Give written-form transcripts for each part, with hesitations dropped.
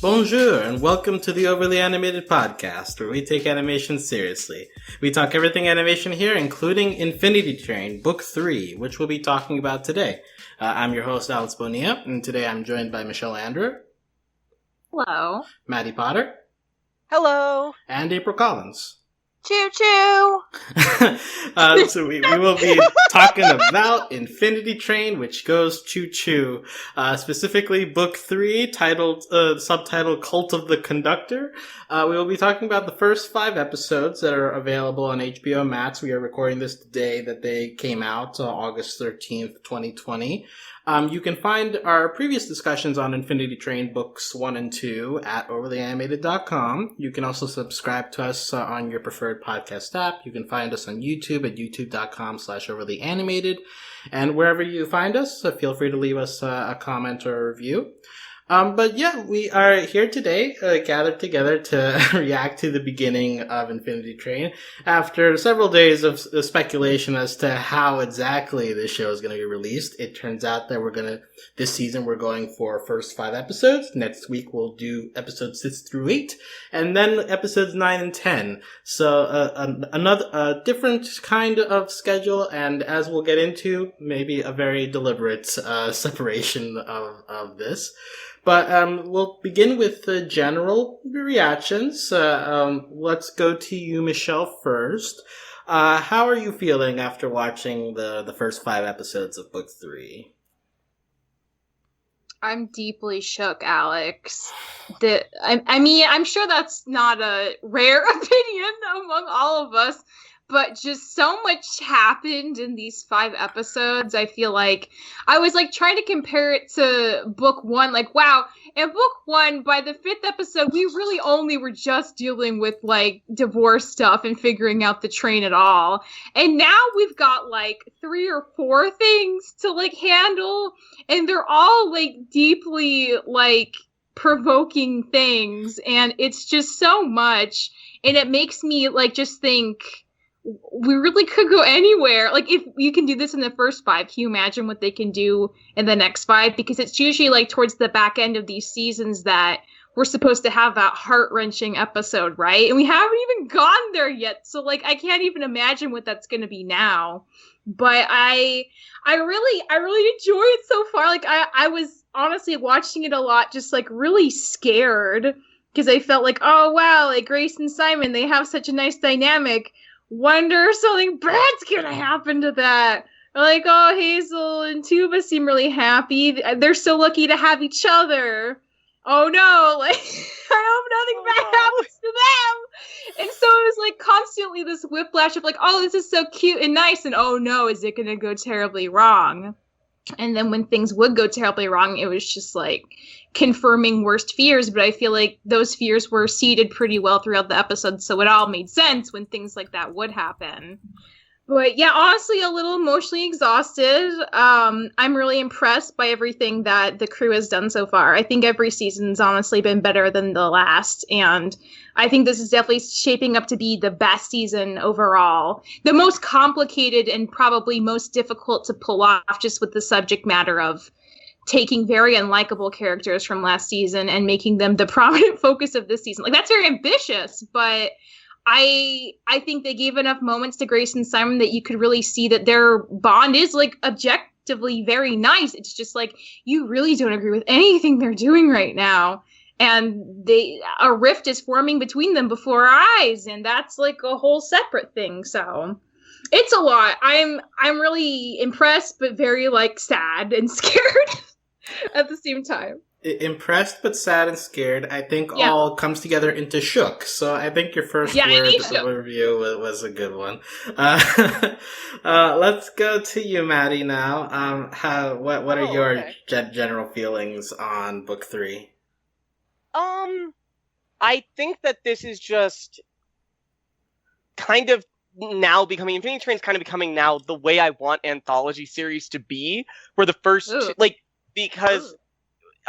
Bonjour, and welcome to the Overly Animated Podcast, where we take animation seriously. We talk everything animation here, including Infinity Train, Book 3, which we'll be talking about today. I'm your host, Alex Bonilla, and today I'm joined by Michelle Andrew. Hello. Maddie Potter. Hello. And April Collins. Choo choo! So we will be talking about Infinity Train, which goes choo choo. Specifically Book 3, subtitled Cult of the Conductor. We will be talking about the first 5 episodes that are available on HBO Max. We are recording this the day that they came out, August 13th, 2020. You can find our previous discussions on Infinity Train Books 1 and 2 at overlyanimated.com. You can also subscribe to us on your preferred podcast app. You can find us on YouTube at youtube.com/overlyanimated. And wherever you find us, feel free to leave us a comment or a review. But yeah, we are here today, gathered together to react to the beginning of Infinity Train after several days of speculation as to how exactly this show is going to be released. It turns out that this season we're going for first 5 episodes. Next week we'll do episodes 6 through 8, and then episodes 9 and 10. So, another different kind of schedule, and as we'll get into, maybe a very deliberate, separation of this. But we'll begin with the general reactions. Let's go to you, Michelle, first. How are you feeling after watching the first 5 episodes of Book 3? I'm deeply shook, Alex. I'm sure that's not a rare opinion among all of us, but just so much happened in these 5 episodes. I feel like I was trying to compare it to Book 1. Wow, in Book 1, by the 5th episode, we really only were just dealing with divorce stuff and figuring out the train at all. And now we've got 3 or 4 things to handle, and they're all deeply provoking things, and it's just so much, and it makes me just think we really could go anywhere. If you can do this in the first 5, can you imagine what they can do in the next 5? Because it's usually towards the back end of these seasons that we're supposed to have that heart-wrenching episode, right? And we haven't even gone there yet. So I can't even imagine what that's going to be now. But I really enjoy it so far. I was honestly watching it a lot, just really scared, because I felt oh wow, Grace and Simon, they have such a nice dynamic. Wonder if something bad's gonna happen to that. Oh, Hazel and Tuba seem really happy. They're so lucky to have each other. Oh no, I hope nothing bad happens to them. And so it was constantly this whiplash of oh, this is so cute and nice, and oh no, is it gonna go terribly wrong? And then when things would go terribly wrong, it was just confirming worst fears. But I feel those fears were seeded pretty well throughout the episode, so it all made sense when things like that would happen. But yeah, honestly, a little emotionally exhausted. I'm really impressed by everything that the crew has done so far. I think every season's honestly been better than the last, and I think this is definitely shaping up to be the best season overall. The most complicated and probably most difficult to pull off, just with the subject matter of taking very unlikable characters from last season and making them the prominent focus of this season. That's very ambitious, but I think they gave enough moments to Grace and Simon that you could really see that their bond is objectively very nice. It's just you really don't agree with anything they're doing right now, and a rift is forming between them before our eyes, and that's a whole separate thing. So it's a lot. I'm really impressed, but very sad and scared at the same time. Impressed but sad and scared, I think all comes together into shook. So I think your first word review was a good one. Let's go to you, Maddie, now. What are your general feelings on Book 3? I think that this is just kind of now becoming, Infinity Train's kind of becoming now the way I want anthology series to be, where the first, because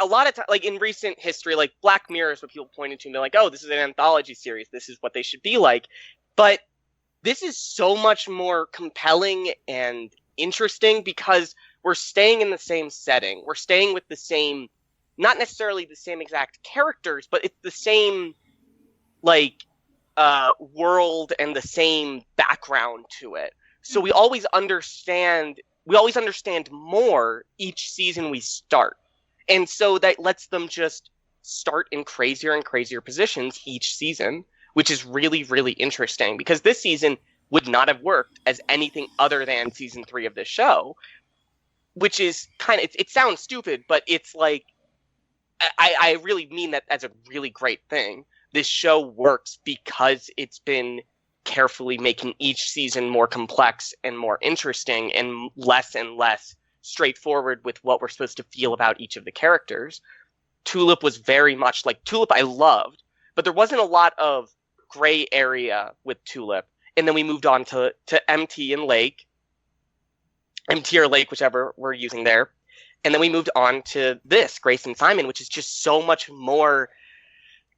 a lot of time, in recent history, Black Mirror is what people pointed to, and they're oh, this is an anthology series, this is what they should be like. But this is so much more compelling and interesting because we're staying in the same setting. We're staying with the same not necessarily the same exact characters, but it's the same, world and the same background to it. So we always understand more each season we start. And so that lets them just start in crazier and crazier positions each season, which is really, really interesting, because this season would not have worked as anything other than season 3 of this show, which is it sounds stupid, but it's like, I really mean that as a really great thing. This show works because it's been carefully making each season more complex and more interesting and less straightforward with what we're supposed to feel about each of the characters. Tulip was very much like Tulip I loved, but there wasn't a lot of gray area with Tulip. And then we moved on to MT and Lake. MT or Lake, whichever we're using there. And then we moved on to this, Grace and Simon, which is just so much more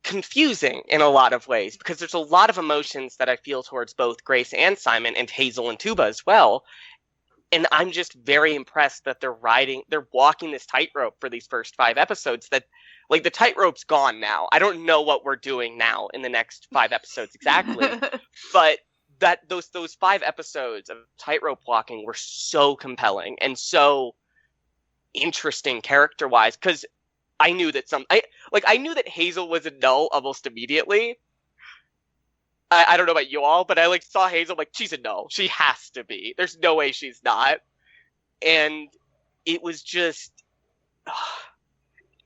confusing in a lot of ways, because there's a lot of emotions that I feel towards both Grace and Simon, and Hazel and Tuba as well. And I'm just very impressed that they're walking this tightrope for these first 5 episodes. That, like, the tightrope's gone now. I don't know what we're doing now in the next 5 episodes exactly, but that those 5 episodes of tightrope walking were so compelling and so interesting character-wise, because I knew that I knew that Hazel was a null almost immediately. I don't know about you all, but I saw Hazel, she's a null. She has to be. There's no way she's not. And it was just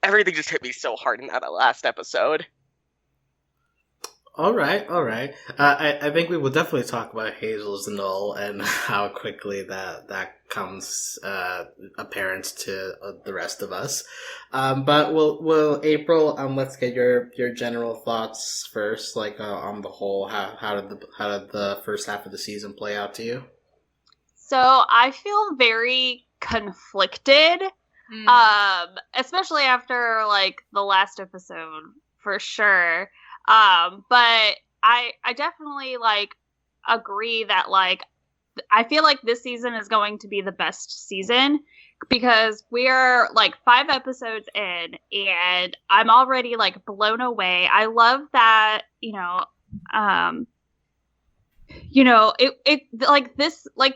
everything just hit me so hard in that last episode. All right. I think we will definitely talk about Hazel's null and how quickly that comes apparent to the rest of us. But we'll April, let's get your general thoughts first, on the whole. How did the first half of the season play out to you? So I feel very conflicted, especially after the last episode, for sure. But I definitely agree that I feel like this season is going to be the best season, because we're 5 episodes in and I'm already blown away. I love that,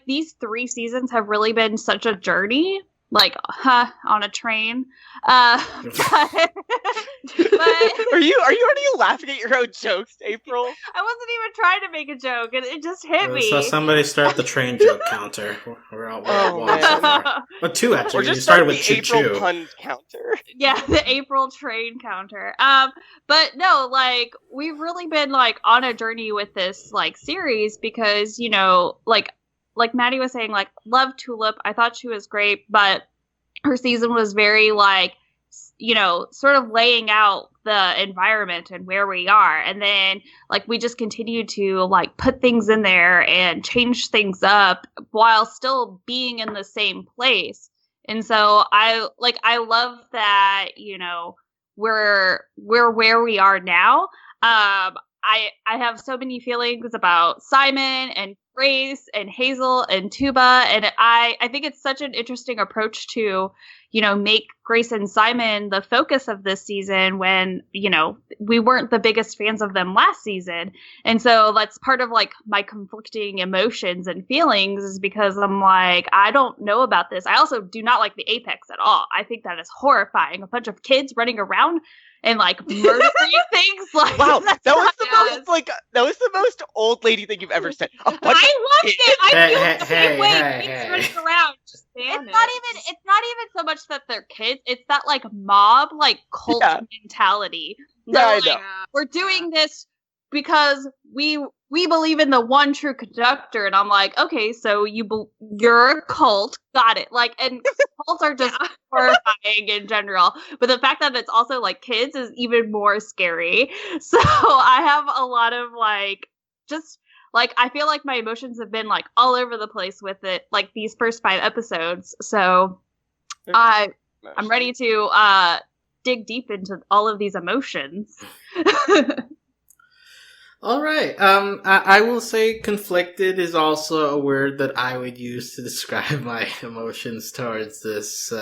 these 3 seasons have really been such a journey. On a train. But Are you already laughing at your own jokes, April? I wasn't even trying to make a joke, and it just hit me. So somebody start the train joke counter. We're all one so far. Well, 2 actually. Or just you started with the April choo-choo. pun counter. Yeah, the April train counter. But no, we've really been on a journey with this series, because like Maddie was saying, love Tulip. I thought she was great, but her season was very sort of laying out the environment and where we are. And then we just continue to put things in there and change things up while still being in the same place. And so I love that, we're where we are now. I have so many feelings about Simon and Grace and Hazel and Tuba, and I think it's such an interesting approach to, make Grace and Simon the focus of this season when, we weren't the biggest fans of them last season. And so that's part of my conflicting emotions and feelings, is because I'm I don't know about this. I also do not like the Apex at all. I think that is horrifying. A bunch of kids running around and murdering things. Wow, that was the most old lady thing you've ever said. I loved it. I feel the same way. Kids running around. Just it's not even so much that they're kids. It's that mob cult mentality. Yeah, I know. We're doing this because we believe in the one true conductor, and I'm okay, so you're a cult, got it. And cults are just horrifying in general, but the fact that it's also kids is even more scary. So I have a lot of I feel my emotions have been all over the place with it, these first 5 episodes. So I'm ready to dig deep into all of these emotions. All right. I will say conflicted is also a word that I would use to describe my emotions towards this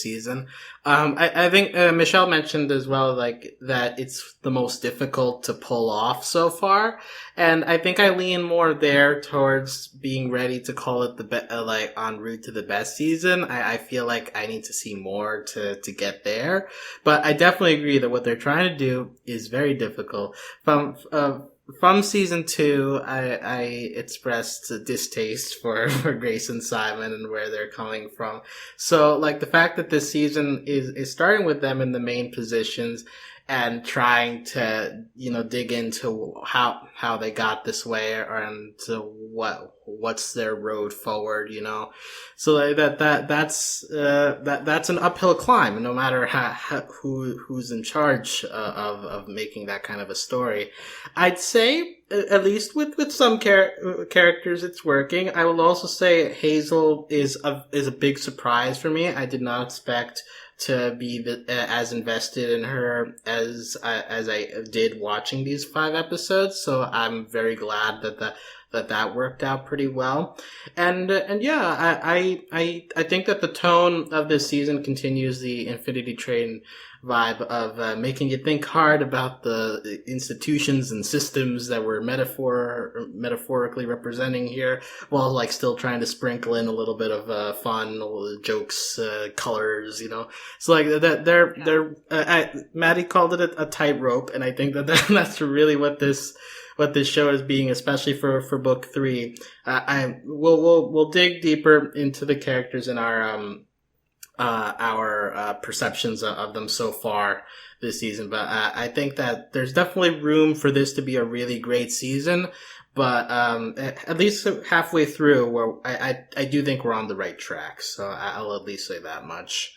season. I think Michelle mentioned as well, like that it's the most difficult to pull off so far, and I think I lean more there towards being ready to call it like en route to the best season. I feel like I need to see more to get there, but I definitely agree that what they're trying to do is very difficult. From season 2, I expressed a distaste for Grace and Simon and where they're coming from. So, like, the fact that this season is starting with them in the main positions and trying to, dig into how they got this way and to what's their road forward, So like that's an uphill climb, no matter who's in charge of making that kind of a story. I'd say, at least with some characters, it's working. I will also say Hazel is a big surprise for me. I did not expect to be as invested in her as I did watching these 5 episodes. So I'm very glad that worked out pretty well. And yeah, I think that the tone of this season continues the Infinity Train vibe of making you think hard about the institutions and systems that we're metaphorically representing here, while like still trying to sprinkle in a little bit of fun jokes, colors, So like Maddie called it a tightrope, and I think that's really what this show is being, especially for book 3. We'll dig deeper into the characters in our perceptions of them so far this season, but I think that there's definitely room for this to be a really great season. But at least halfway through, where I do think we're on the right track, so I'll at least say that much.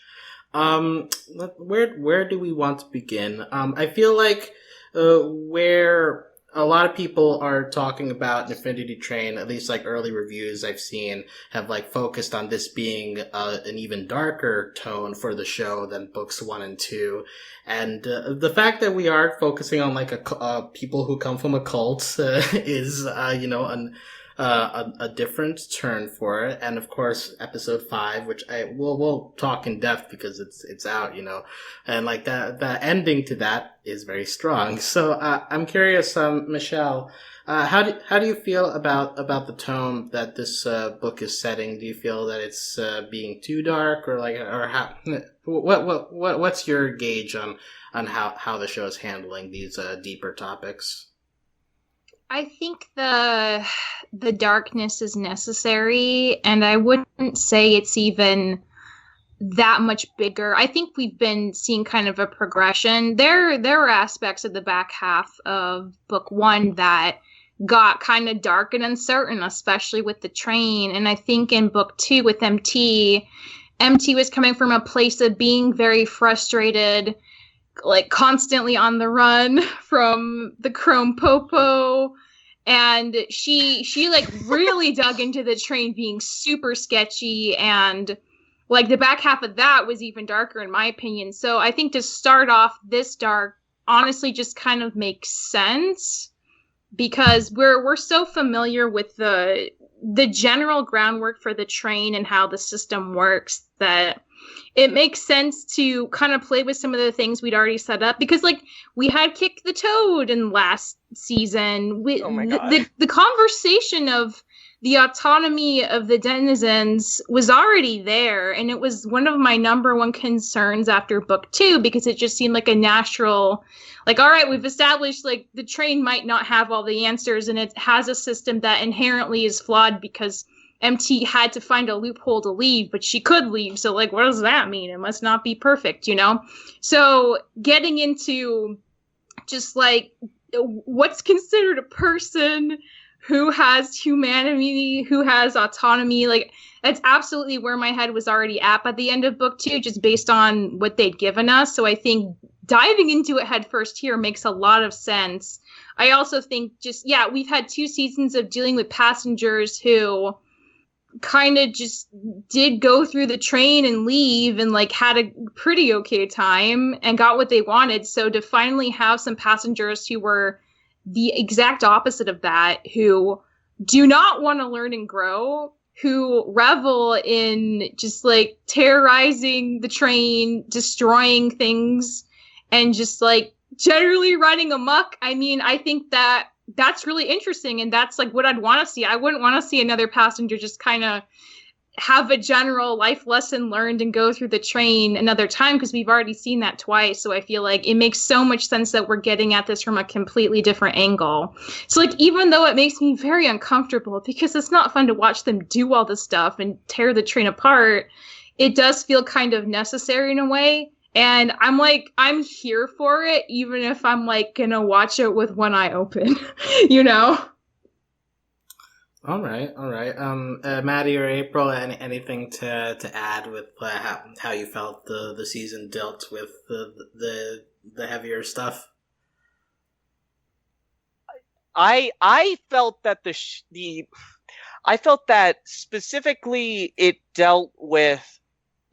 Where do we want to begin? I feel like where a lot of people are talking about Infinity Train, at least like early reviews I've seen, have like focused on this being an even darker tone for the show than books 1 and 2. And the fact that we are focusing on like people who come from a cult is, a different turn for it. And of course, episode 5, which we'll talk in depth because it's out, and like the ending to that is very strong. So, I'm curious, Michelle, how do you feel about the tone that this book is setting? Do you feel that it's being too dark, or how? What's your gauge on how the show is handling these deeper topics? I think the darkness is necessary, and I wouldn't say it's even that much bigger. I think we've been seeing kind of a progression. There were aspects of the back half of book 1 that got kind of dark and uncertain, especially with the train. And I think in book 2 with MT was coming from a place of being very frustrated, like constantly on the run from the Chrome Popo. And she like really dug into the train being super sketchy, and like the back half of that was even darker in my opinion. So I think to start off this dark honestly just kind of makes sense, because we're so familiar with the general groundwork for the train and how the system works that it makes sense to kind of play with some of the things we'd already set up, because like we had Kick the Toad in last season. Oh my God. The conversation of the autonomy of the denizens was already there, and it was one of my number one concerns after book 2, because it just seemed like a natural, like, all right, we've established like the train might not have all the answers, and it has a system that inherently is flawed because MT had to find a loophole to leave, but she could leave. So like, what does that mean? It must not be perfect, So getting into just like what's considered a person who has humanity, who has autonomy, like that's absolutely where my head was already at by the end of book 2, just based on what they'd given us. So I think diving into it head first here makes a lot of sense. I also think we've had 2 seasons of dealing with passengers who kind of just did go through the train and leave and like had a pretty okay time and got what they wanted. So to finally have some passengers who were the exact opposite of that, who do not want to learn and grow, who revel in just like terrorizing the train, destroying things, and just like generally running amok. I mean, I think that that's really interesting, and that's like what I'd want to see. I wouldn't want to see another passenger just kind of have a general life lesson learned and go through the train another time, because we've already seen that twice. So I feel like it makes so much sense that we're getting at this from a completely different angle. So like, even though it makes me very uncomfortable because it's not fun to watch them do all this stuff and tear the train apart, it does feel kind of necessary in a way. And I'm like, I'm here for it, even if I'm like gonna watch it with one eye open, you know? All right. Maddie or April, anything to add with how you felt the season dealt with the heavier stuff? I felt that I felt that specifically it dealt with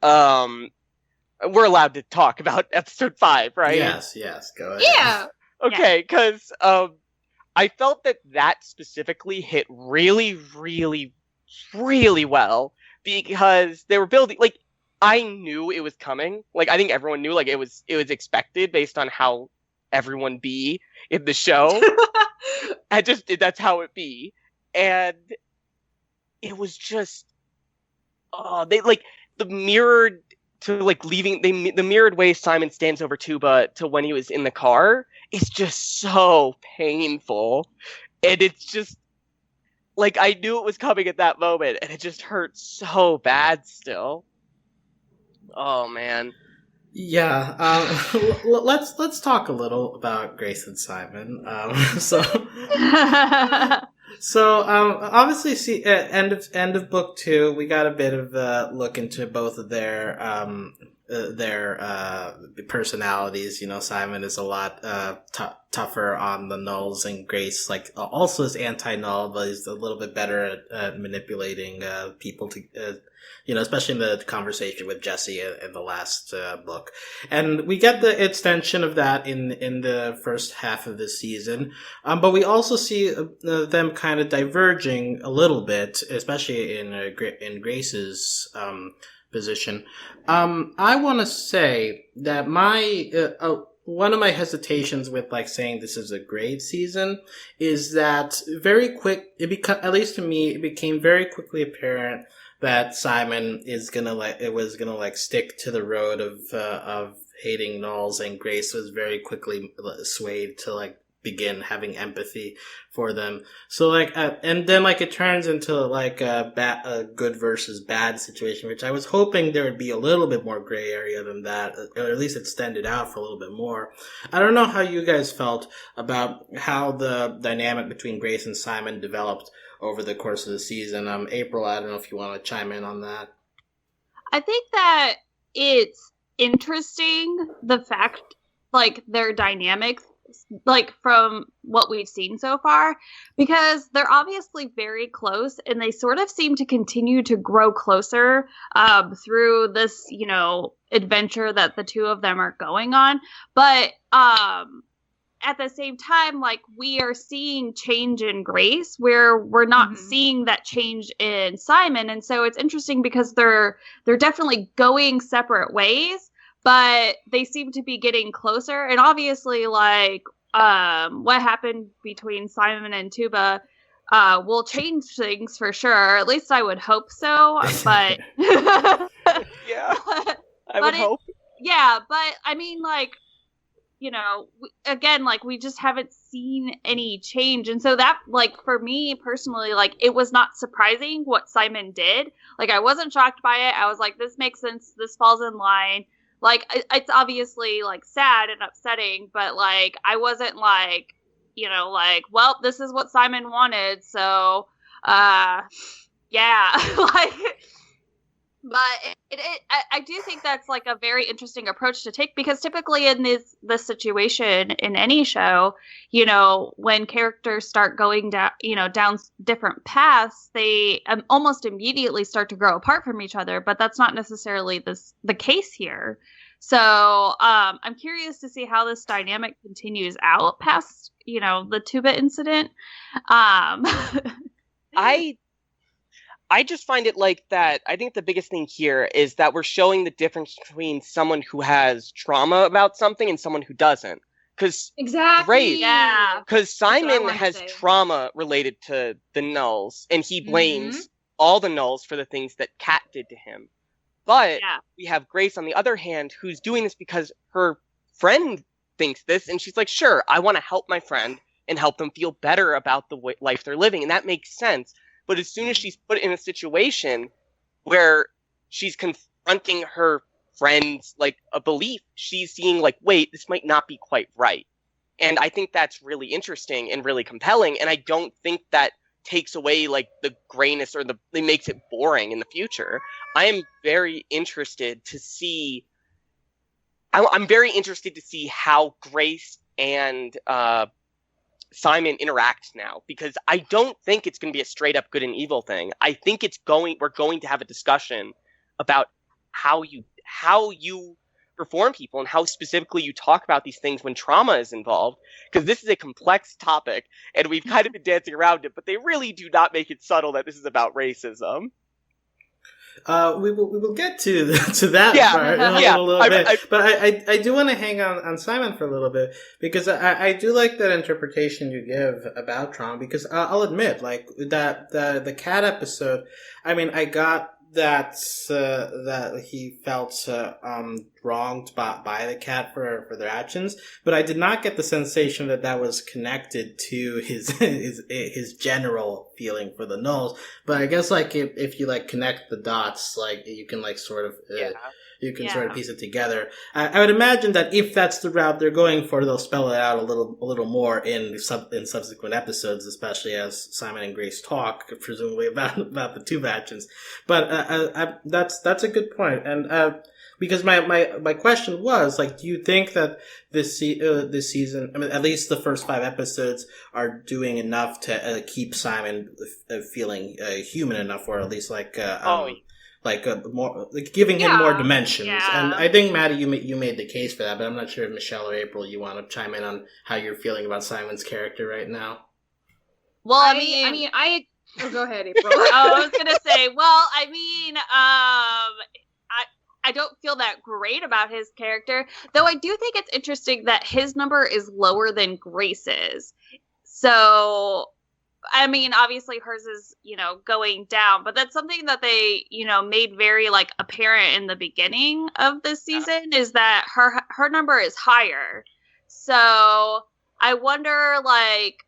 we're allowed to talk about episode 5, right? Yes, go ahead. Yeah. Okay, because I felt that specifically hit really, really, really well, because they were building, like, I knew it was coming. Like, I think everyone knew, like, it was expected based on how everyone be in the show. That's how it be. And it was just, they, like, the mirrored to, like, leaving, the mirrored way Simon stands over Tuba to when he was in the car is just so painful. And it's just, like, I knew it was coming at that moment, and it just hurts so bad still. Oh, man. Yeah, let's talk a little about Grace and Simon. So obviously, see, end of book 2, we got a bit of a look into both of their personalities. You know, Simon is a lot tougher on the nulls, and Grace, like, also is anti-null, but he's a little bit better at manipulating people to. Especially in the conversation with Jesse in the last book. And we get the extension of that in the first half of the season. But we also see them kind of diverging a little bit, especially in Grace's position. I want to say that one of my hesitations with, like, saying this is a great season is that at least to me, it became very quickly apparent that Simon was gonna stick to the road of hating nulls, and Grace was very quickly swayed to, like, begin having empathy for them. So, like, and then, like, it turns into, like, a good versus bad situation, which I was hoping there would be a little bit more gray area than that, or at least extended out for a little bit more. I don't know how you guys felt about how the dynamic between Grace and Simon developed over the course of the season. April, I don't know if you want to chime in on that. I think that it's interesting, the fact, like, their dynamics, like, from what we've seen so far, because they're obviously very close, and they sort of seem to continue to grow closer through this, adventure that the two of them are going on. But at the same time, like, we are seeing change in Grace where we're not seeing that change in Simon. And so it's interesting because they're definitely going separate ways, but they seem to be getting closer. And obviously, like, what happened between Simon and Tuba will change things for sure. At least I would hope so. But yeah, I would hope. Yeah, but I mean, like, again, like, we just haven't seen any change. And so that, like, for me personally, like, it was not surprising what Simon did. Like, I wasn't shocked by it. I was like, this makes sense. This falls in line. Like, it's obviously, like, sad and upsetting, but, like, I wasn't like, like, well, this is what Simon wanted. So, yeah, like, but I do think that's, like, a very interesting approach to take, because typically in this situation in any show, when characters start going down, down different paths, they almost immediately start to grow apart from each other. But that's not necessarily the case here. So I'm curious to see how this dynamic continues out past, the 2-bit incident. I just find it like that. I think the biggest thing here is that we're showing the difference between someone who has trauma about something and someone who doesn't. Because Exactly. Yeah. Because Simon wanted has to say. trauma related to the nulls, and he blames all the nulls for the things that Kat did to him. But we have Grace, on the other hand, who's doing this because her friend thinks this, and she's like, sure, I want to help my friend and help them feel better about the life they're living, and that makes sense. But as soon as she's put in a situation where she's confronting her friend's, like, a belief, she's seeing, like, wait, this might not be quite right. And I think that's really interesting and really compelling, and I don't think that takes away, like, the grayness or it makes it boring in the future. I am very interested to see... I'm very interested to see how Grace and Simon interact now, because I don't think it's going to be a straight up good and evil thing. I think we're going to have a discussion about how you perform people and how specifically you talk about these things when trauma is involved, because this is a complex topic and we've kind of been dancing around it, but they really do not make it subtle that this is about racism. We will get to that part in a little bit. But I do want to hang on Simon for a little bit, because I do like that interpretation you give about trauma, because I'll admit, like, that the cat episode, I mean, I got that he felt wronged by the cat for their actions, but I did not get the sensation that was connected to his general feeling for the nulls. But I guess, like, if you, like, connect the dots, like, you can, like, sort of sort of piece it together. I would imagine that if that's the route they're going for, they'll spell it out a little more in subsequent episodes, especially as Simon and Grace talk, presumably about the two actions. But that's a good point. And because my question was, like, do you think that this season, I mean, at least the first 5 episodes, are doing enough to keep Simon feeling human enough, or at least more, like, giving him more dimensions? And I think, Maddie, you made the case for that, but I'm not sure if Michelle or April, you want to chime in on how you're feeling about Simon's character right now. Well, Oh, go ahead, April. I was gonna say, well, I mean, I don't feel that great about his character, though I do think it's interesting that his number is lower than Grace's. So, I mean, obviously hers is, going down, but that's something that they, made very, like, apparent in the beginning of this season, is that her number is higher. So I wonder, like,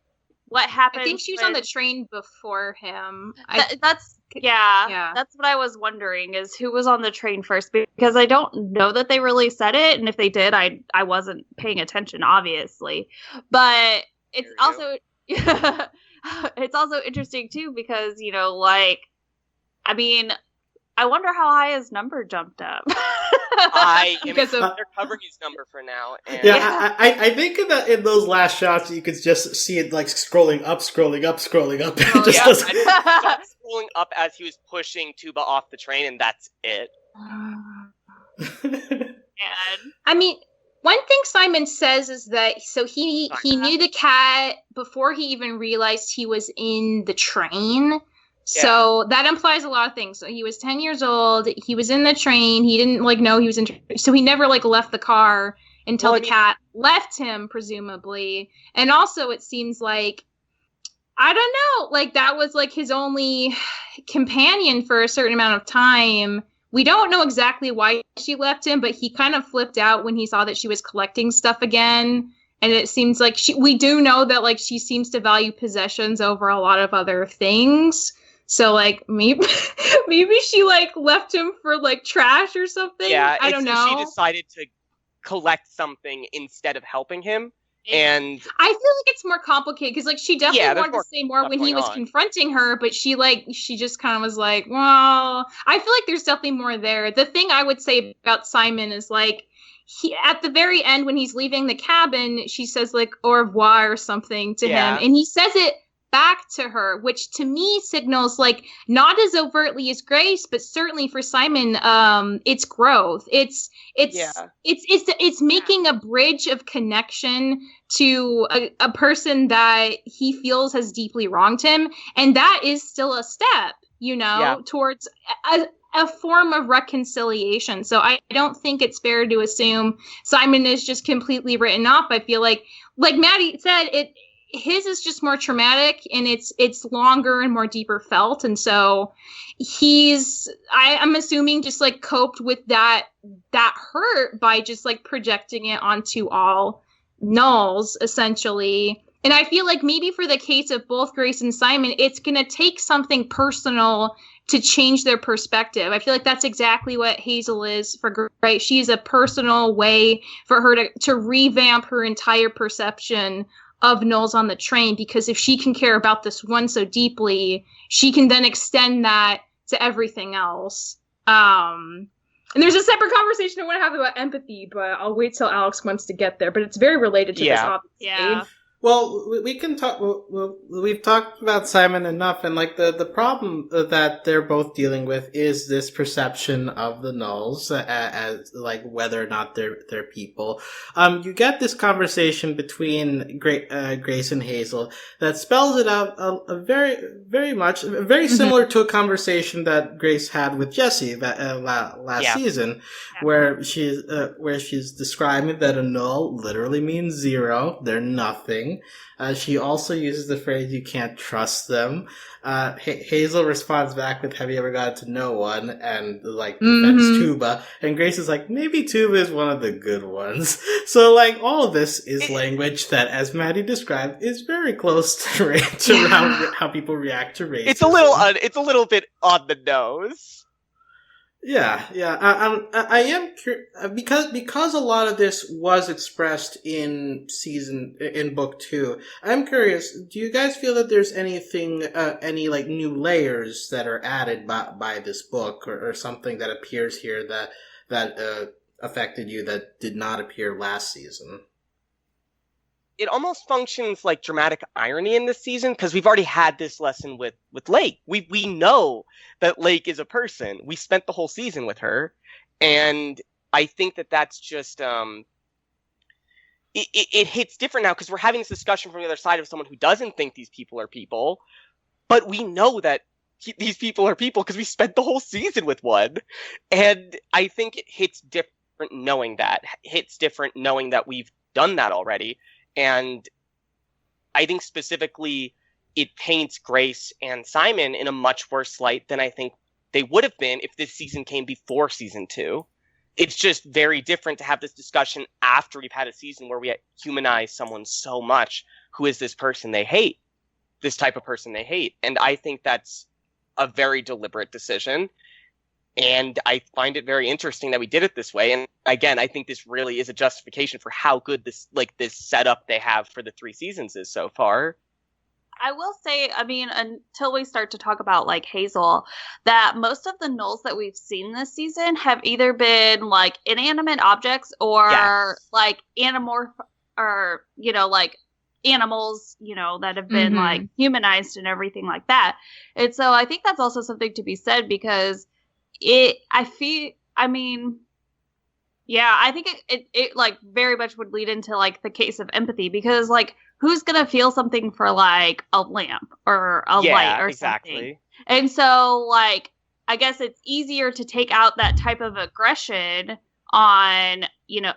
what happened. I think she was on the train before him. That's what I was wondering, is who was on the train first, because I don't know that they really said it, and if they did, I wasn't paying attention, obviously. But it's also it's also interesting too, because I mean, I wonder how high his number jumped up. They're covering his number for now. And I think that in those last shots, you could just see it, like, scrolling up. Stopped scrolling up as he was pushing Tuba off the train, and that's it. I mean, one thing Simon says is that, so he knew the cat before he even realized he was in the train. So that implies a lot of things. So he was 10 years old. He was in the train. He didn't, like, know he was in. So he never, like, left the car until the cat left him, presumably. And also, it seems like, I don't know, like, that was, like, his only companion for a certain amount of time. We don't know exactly why she left him, but he kind of flipped out when he saw that she was collecting stuff again. And it seems like we do know that, like, she seems to value possessions over a lot of other things. So, like, maybe she, like, left him for, like, trash or something. Yeah, I don't know. She decided to collect something instead of helping him. And I feel like it's more complicated, because, like, she definitely wanted to say more when he was confronting her, but she just kind of was like, well, I feel like there's definitely more there. The thing I would say about Simon is, like, he, at the very end when he's leaving the cabin, she says, like, au revoir or something to him, and he says it back to her, which to me signals like not as overtly as Grace, but certainly for Simon, it's growth. It's making a bridge of connection to a person that he feels has deeply wronged him, and that is still a step, towards a form of reconciliation. So I don't think it's fair to assume Simon is just completely written off. I feel like Maddie said, his is just more traumatic, and it's longer and more deeper felt, and so I'm assuming just like coped with that hurt by just like projecting it onto all nulls essentially. And I feel like maybe for the case of both Grace and Simon, it's going to take something personal to change their perspective. I feel like that's exactly what Hazel is for Grace. She's a personal way for her to revamp her entire perception of nulls on the train, because if she can care about this one so deeply, she can then extend that to everything else. And there's a separate conversation I want to have about empathy, but I'll wait till Alex wants to get there. But it's very related to this, obviously. Yeah. Well, we can talk. We've talked about Simon enough, and like the problem that they're both dealing with is this perception of the nulls as like whether or not they're people. You get this conversation between Grace and Hazel that spells it out very similar to a conversation that Grace had with Jesse last season, where she's describing that a null literally means zero. They're nothing. She also uses the phrase, you can't trust them. Hazel responds back with, have you ever gotten to know one? And like, defends Tuba. And Grace is like, maybe Tuba is one of the good ones. So like, all of this is language that, as Maddie described, is very close to how people react to racism. It's a little bit on the nose. Yeah. I am because a lot of this was expressed in book 2. I'm curious. Do you guys feel that there's any like new layers that are added by this book, or something that appears here that affected you that did not appear last season? It almost functions like dramatic irony in this season, because we've already had this lesson with Lake. We know that Lake is a person. We spent the whole season with her, and I think that's just it hits different now, because we're having this discussion from the other side of someone who doesn't think these people are people, but we know that these people are people because we spent the whole season with one, and I think it hits different knowing that. Hits different knowing that we've done that already. And I think specifically it paints Grace and Simon in a much worse light than I think they would have been if this season came before season 2. It's just very different to have this discussion after we've had a season where we humanize someone so much. Who is this person they hate? This type of person they hate. And I think that's a very deliberate decision. And I find it very interesting that we did it this way. And again, I think this really is a justification for how good this setup they have for the 3 seasons is so far. I will say, I mean, until we start to talk about like Hazel, that most of the nulls that we've seen this season have either been like inanimate objects or like or, like animals, that have been like humanized and everything like that. And so I think that's also something to be said, because I think it like very much would lead into like the case of empathy, because like who's gonna feel something for like a lamp or a light or something? And so like I guess it's easier to take out that type of aggression on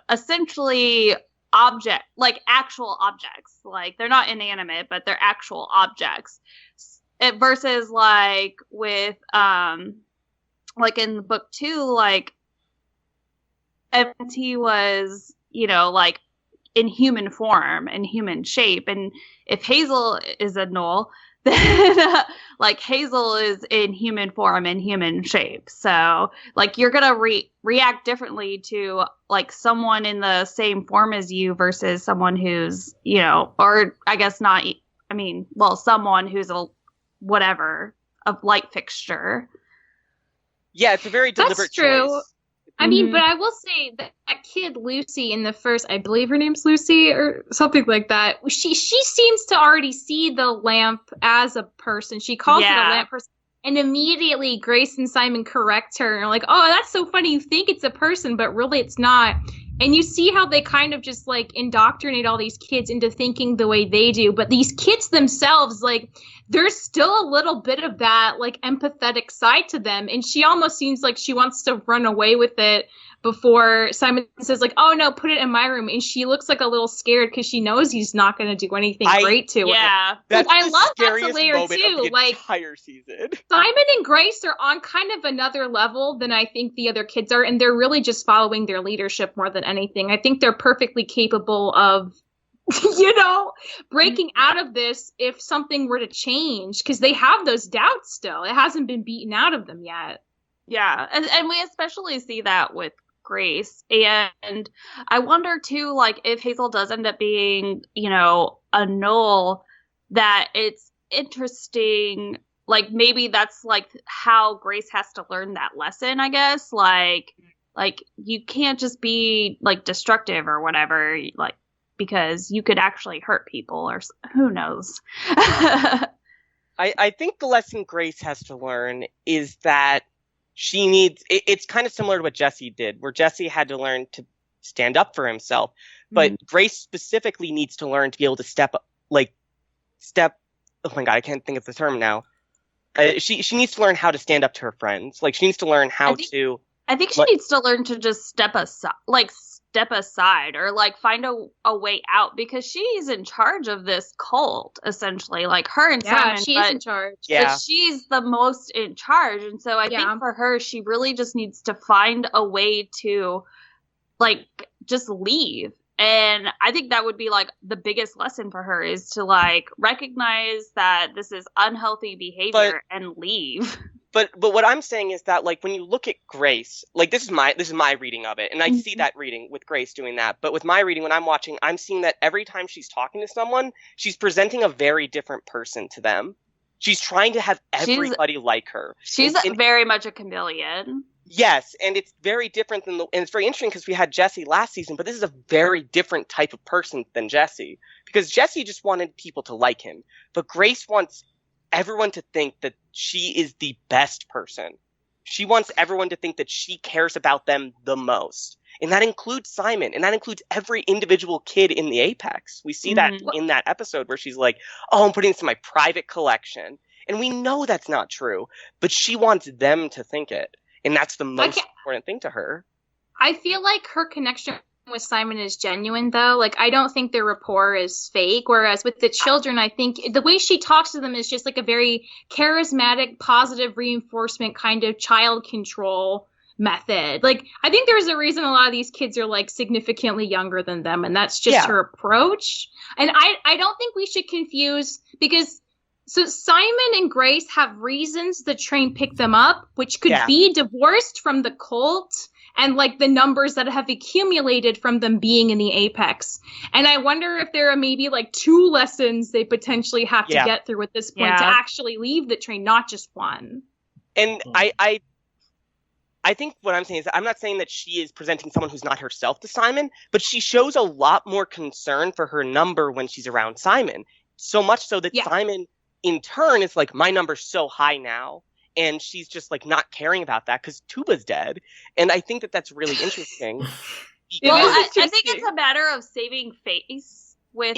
essentially actual objects. Like they're not inanimate, but they're actual objects. Versus like with like in book 2, like MT was, like in human form and human shape. And if Hazel is a null, then like Hazel is in human form and human shape. So like you're going to react differently to like someone in the same form as you versus someone who's, or I guess not, someone who's a light fixture. Yeah, it's a very deliberate choice. I mean, but I will say that kid Lucy in the first, I believe her name's Lucy or something like that. She seems to already see the lamp as a person. She calls it a lamp person. And immediately Grace and Simon correct her and are like, oh, that's so funny. You think it's a person, but really it's not. And you see how they kind of just like indoctrinate all these kids into thinking the way they do. But these kids themselves, like, there's still a little bit of that like empathetic side to them. And she almost seems like she wants to run away with it before Simon says like, oh no, put it in my room. And she looks like a little scared because she knows he's not going to do anything great to it. That's I the love that scariest layer moment too. of the Like entire season. Simon and Grace are on kind of another level than I think the other kids are, and they're really just following their leadership more than anything. I think they're perfectly capable of, breaking out of this if something were to change, because they have those doubts still. It hasn't been beaten out of them yet. Yeah, and we especially see that with Grace. And I wonder too, like, if Hazel does end up being, a null, that it's interesting, like, maybe that's like how Grace has to learn that lesson, I guess. Like you can't just be like destructive or whatever, like, because you could actually hurt people, or who knows. I think the lesson Grace has to learn is that she needs, it's kind of similar to what Jesse did, where Jesse had to learn to stand up for himself. But Grace specifically needs to learn to be able to step, oh my God, I can't think of the term now. She needs to learn how to stand up to her friends. Like, she needs to learn how to. I think she needs to learn to just step aside, or like find a way out, because she's in charge of this cult, essentially. Like, her and Simon, she's in charge. Yeah, but she's the most in charge, and so I think for her, she really just needs to find a way to, like, just leave. And I think that would be like the biggest lesson for her, is to like recognize that this is unhealthy behavior and leave. But what I'm saying is that, like, when you look at Grace, like, this is my reading of it, and I see that reading with Grace doing that. But with my reading, when I'm watching, I'm seeing that every time she's talking to someone, she's presenting a very different person to them. She's trying to have everybody like her. She's very much a chameleon. Yes, and it's very different and it's very interesting because we had Jesse last season, but this is a very different type of person than Jesse, because Jesse just wanted people to like him, but Grace wants everyone to think that she is the best person. She wants everyone to think that she cares about them the most, and that includes Simon, and that includes every individual kid in the Apex. We see that in that episode where she's like, "Oh, I'm putting this in my private collection," and we know that's not true, but she wants them to think it. And that's the most important thing to her. I feel like her connection with Simon is genuine, though. Like, I don't think their rapport is fake. Whereas with the children, I think the way she talks to them is just like a very charismatic, positive reinforcement kind of child control method. Like, I think there's a reason a lot of these kids are like significantly younger than them. And that's just her approach. And I don't think we should confuse, because so Simon and Grace have reasons the train picked them up, which could be divorced from the cult and like the numbers that have accumulated from them being in the Apex. And I wonder if there are maybe like 2 lessons they potentially have to get through at this point to actually leave the train, not just one. And I think what I'm saying is that I'm not saying that she is presenting someone who's not herself to Simon, but she shows a lot more concern for her number when she's around Simon. So much so that Simon, in turn, it's like, my number's so high now, and she's just like not caring about that because Tuba's dead. And I think that that's really interesting. I think it's a matter of saving face with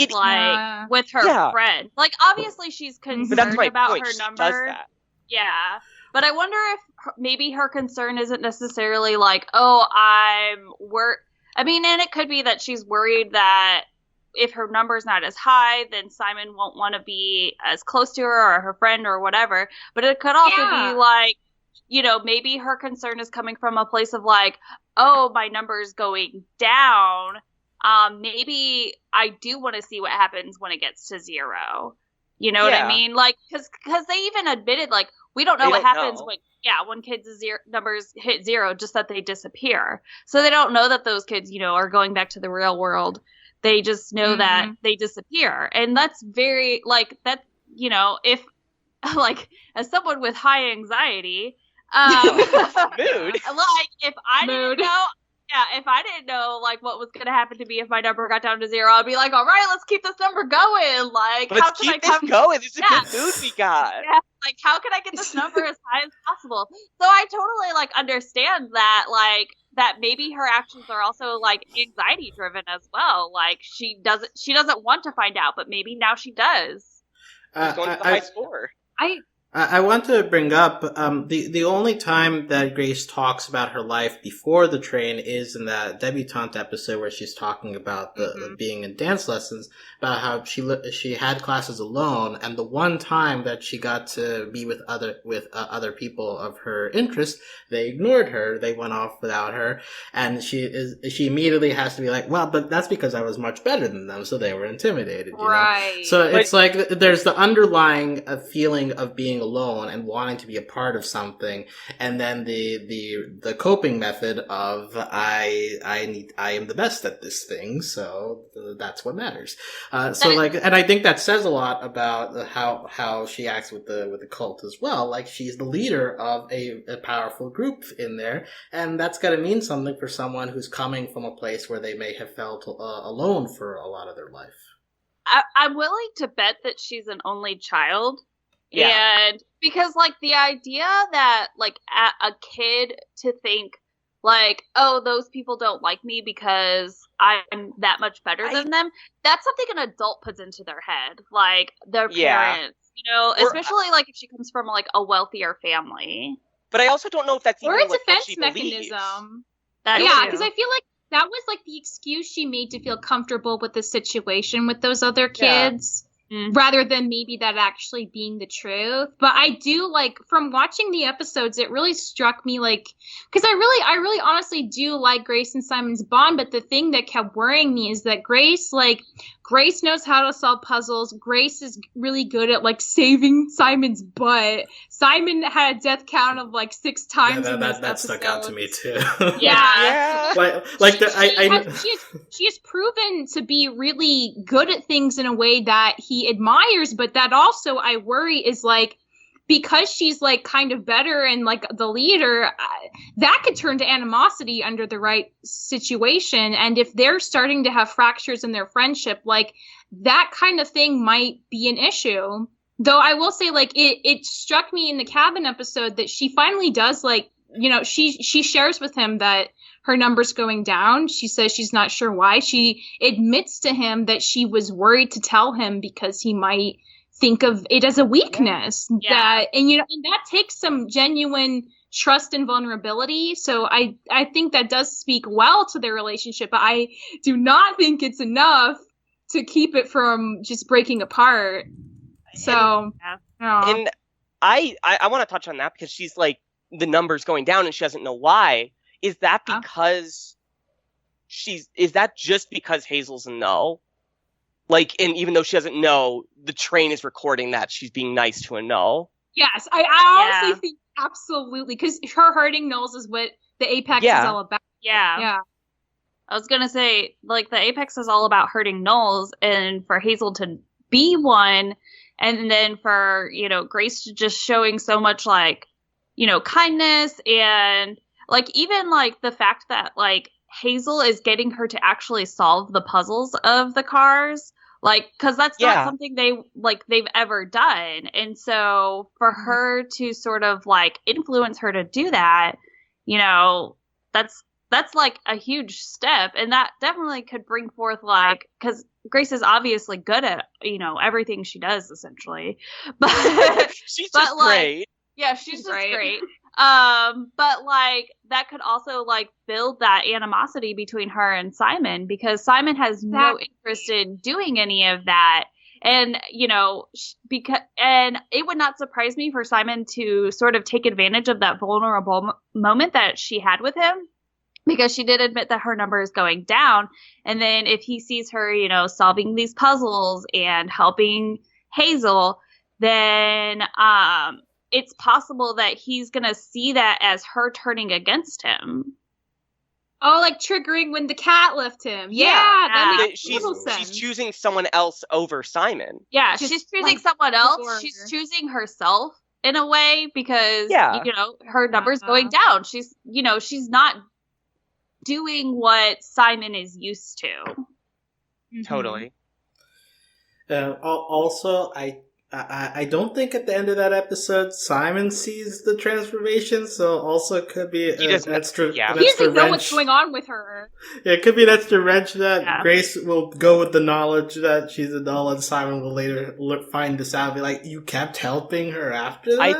with her friend. Like, obviously she's concerned about her number. Yeah, but I wonder if maybe her concern isn't necessarily like, oh, I mean, and it could be that she's worried that if her number's not as high, then Simon won't want to be as close to her or her friend or whatever. But it could also be like, maybe her concern is coming from a place of like, oh, my number's going down. Maybe I do want to see what happens when it gets to 0. You know what I mean? Like, because they even admitted, like, we don't know what happens when kids' numbers hit 0, just that they disappear. So they don't know that those kids, are going back to the real world. They just know that they disappear. And that's very, like, that, if, like, as someone with high anxiety, Mood. Like, if I didn't know, if I didn't know, like, what was going to happen to me if my number got down to 0, I'd be like, all right, let's keep this number going. Like, how Let's can keep I this going. This is a good mood we got. Yeah, like, how can I get this number as high as possible? So I totally, like, understand that, like, that maybe her actions are also, like, anxiety driven as well. Like, she doesn't want to find out, but maybe now she does. She's going for the high score. I want to bring up the only time that Grace talks about her life before the train is in that debutante episode where she's talking about the being in dance lessons, about how she had classes alone, and the one time that she got to be with other people of her interest, they ignored her. They went off without her, and she immediately has to be like, well, but that's because I was much better than them, so they were intimidated. You know? So it's like there's the underlying feeling of being alone and wanting to be a part of something, and then the coping method of I am the best at this thing, so that's what matters. And I think that says a lot about how she acts with the cult as well. Like, she's the leader of a powerful group in there, and that's got to mean something for someone who's coming from a place where they may have felt alone for a lot of their life. I'm willing to bet that she's an only child. Yeah. And because, like, the idea that, like, a kid to think, like, oh, those people don't like me because I'm that much better than them, that's something an adult puts into their head. Like, their parents, you know, especially, like, if she comes from, like, a wealthier family. But I also don't know if that's even or a what defense she mechanism. That Yeah, too. because I feel like that was, like, the excuse she made to feel comfortable with the situation with those other kids. Rather than maybe that actually being the truth. But I do, like, from watching the episodes, it really struck me, like, because I really honestly do like Grace and Simon's bond, but the thing that kept worrying me is that Grace knows how to solve puzzles. Grace is really good at, like, saving Simon's butt. Simon had a death count of, like, 6 times in this that stuck out to me, too. Yeah. She has proven to be really good at things in a way that he admires, but that also I worry is, like, because she's, like, kind of better and, like, the leader, that could turn to animosity under the right situation. And if they're starting to have fractures in their friendship, like, that kind of thing might be an issue. Though I will say, like, it struck me in the cabin episode that she finally does, like, you know, she shares with him that her number's going down. She says she's not sure why. She admits to him that she was worried to tell him because he might think of it as a weakness. And that takes some genuine trust and vulnerability. So I think that does speak well to their relationship, but I do not think it's enough to keep it from just breaking apart. So, and I want to touch on that because she's like, the number's going down and she doesn't know why. Is that because is that just because Hazel's a no? Like, and even though she doesn't know, the train is recording that she's being nice to a no. Yes, I honestly think absolutely, because her hurting Knowles is what the Apex is all about. Yeah. I was gonna say, like, the Apex is all about hurting Knowles, and for Hazel to be one, and then for, you know, Grace just showing so much, like, you know, kindness, and, like, even, like, the fact that, like, Hazel is getting her to actually solve the puzzles of the cars, like, because that's not something they've ever done. And so for her to sort of, like, influence her to do that, you know, that's like a huge step. And that definitely could bring forth, like, because Grace is obviously good at, you know, everything she does, essentially. But she's just great. Yeah, she's just great. But, like, that could also, like, build that animosity between her and Simon, because Simon has no interest in doing any of that. And, you know, and it would not surprise me for Simon to sort of take advantage of that vulnerable moment that she had with him, because she did admit that her number is going down. And then if he sees her, you know, solving these puzzles and helping Hazel, then, it's possible that he's going to see that as her turning against him. Oh, like triggering when the cat left him. Yeah, that makes total sense. She's choosing someone else over Simon. Yeah, she's choosing someone else. She's choosing herself in a way because Yeah. her number's going down. She's she's not doing what Simon is used to. Totally. Also, I don't think at the end of that episode Simon sees the transformation, so also could be an extra. Yeah. He doesn't know what's going on with her. Yeah, it could be an extra wrench that Grace will go with the knowledge that she's a doll, and Simon will later find this out and be like, "You kept helping her after that." I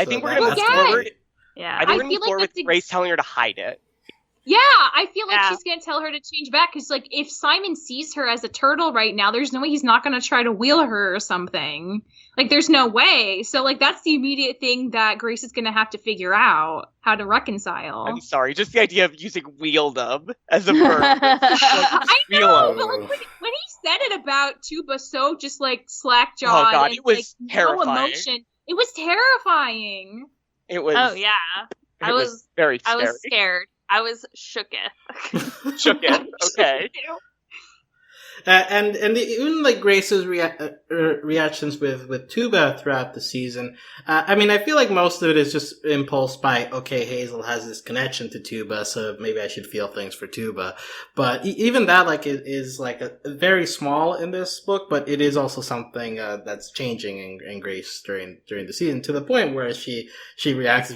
think we're gonna move forward. Yeah, I think we're gonna move forward with Grace telling her to hide it. Yeah, I feel like she's gonna tell her to change back because, like, if Simon sees her as a turtle right now, there's no way he's not gonna try to wheel her or something. Like, there's no way. So, like, that's the immediate thing that Grace is gonna have to figure out how to reconcile. I'm sorry, just the idea of using wheel them as a verb. I know, but like when he said it about Tuba, so just like slack-jawed. Oh god, and, it was like, terrifying. No emotion. It was terrifying. It was. Oh yeah, I was very scary. I was scared. I was shooketh. Shooketh. Okay. And even like Grace's reactions with Tuba throughout the season, I mean, I feel like most of it is just impulse by, okay, Hazel has this connection to Tuba, so maybe I should feel things for Tuba. But even that, like, is like a very small in this book, but it is also something that's changing in Grace during the season, to the point where she reacts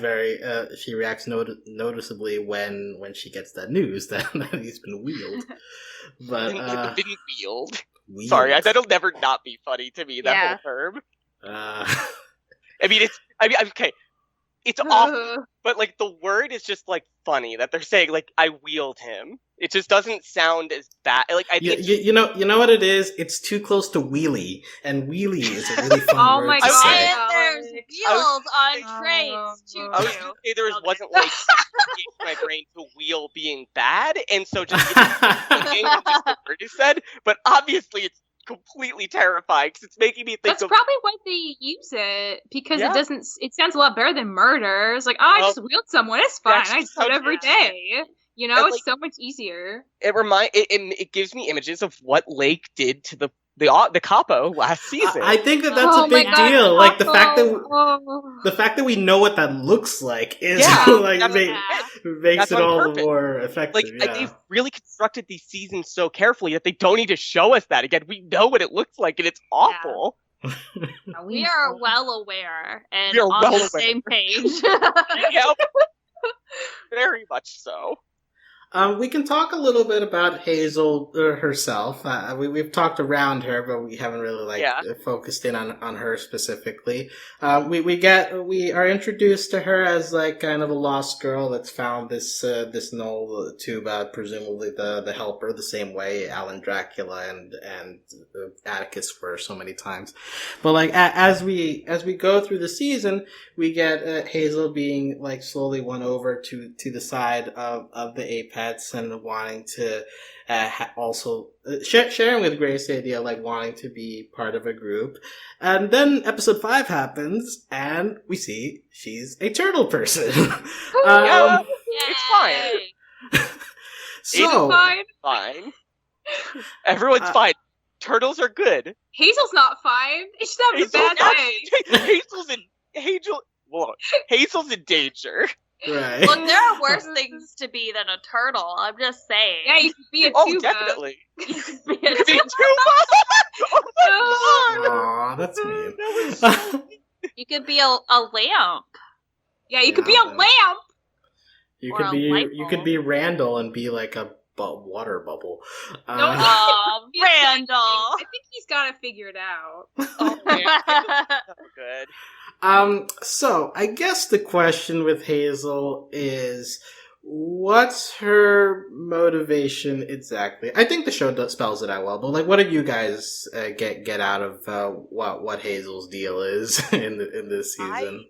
noticeably when she gets that news that he's been wheeled. But been wheeled. Sorry, that'll never not be funny to me. That whole term. I mean, okay. It's awful, but like the word is just like funny that they're saying like I wheeled him. It just doesn't sound as bad. Like I think you know what it is. It's too close to wheelie, and wheelie is a really fun word to say. And there's wheels on trains too. I was gonna say wasn't like in my brain to wheel being bad, and so just just the word is said. But obviously, it's completely terrifying because it's making me think. That's probably why they use it because it doesn't. It sounds a lot better than murder. It's like, I just wheeled someone. It's fine. I do it every day. You know, it's so much easier. It gives me images of what Lake did to the capo last season. I think that's a big deal. Like the fact that we know what that looks like is makes it all the more effective. Like they've really constructed these seasons so carefully that they don't need to show us that again. We know what it looks like, and it's awful. We are well aware and on the same page. Yep. Very much so. We can talk a little bit about Hazel herself. We've talked around her, but we haven't really focused in on her specifically. We are introduced to her as like kind of a lost girl that's found this knoll Tuba, presumably the helper, the same way Alan Dracula and Atticus were so many times. But like as we go through the season, we get Hazel being like slowly won over to the side of the Apex. And wanting to also sharing with Grace the idea, like wanting to be part of a group. And then episode 5 happens, and we see she's a turtle person. It's fine. So it's fine. Everyone's fine. Turtles are good. Hazel's not fine. She's having a bad day. Hazel's in danger. Right. Look, there are worse things to be than a turtle. I'm just saying. Yeah, you could be a tuba. Oh, definitely. You could be a tuba. Aw, that's mean. You could be a lamp. Yeah, you could be a lamp. You could be Randall and be like a water bubble. Randall. I think he's got it figured out. Oh, man. Good. So I guess the question with Hazel is, what's her motivation exactly? I think the show spells it out well, but like, what did you guys get out of what Hazel's deal is in this season?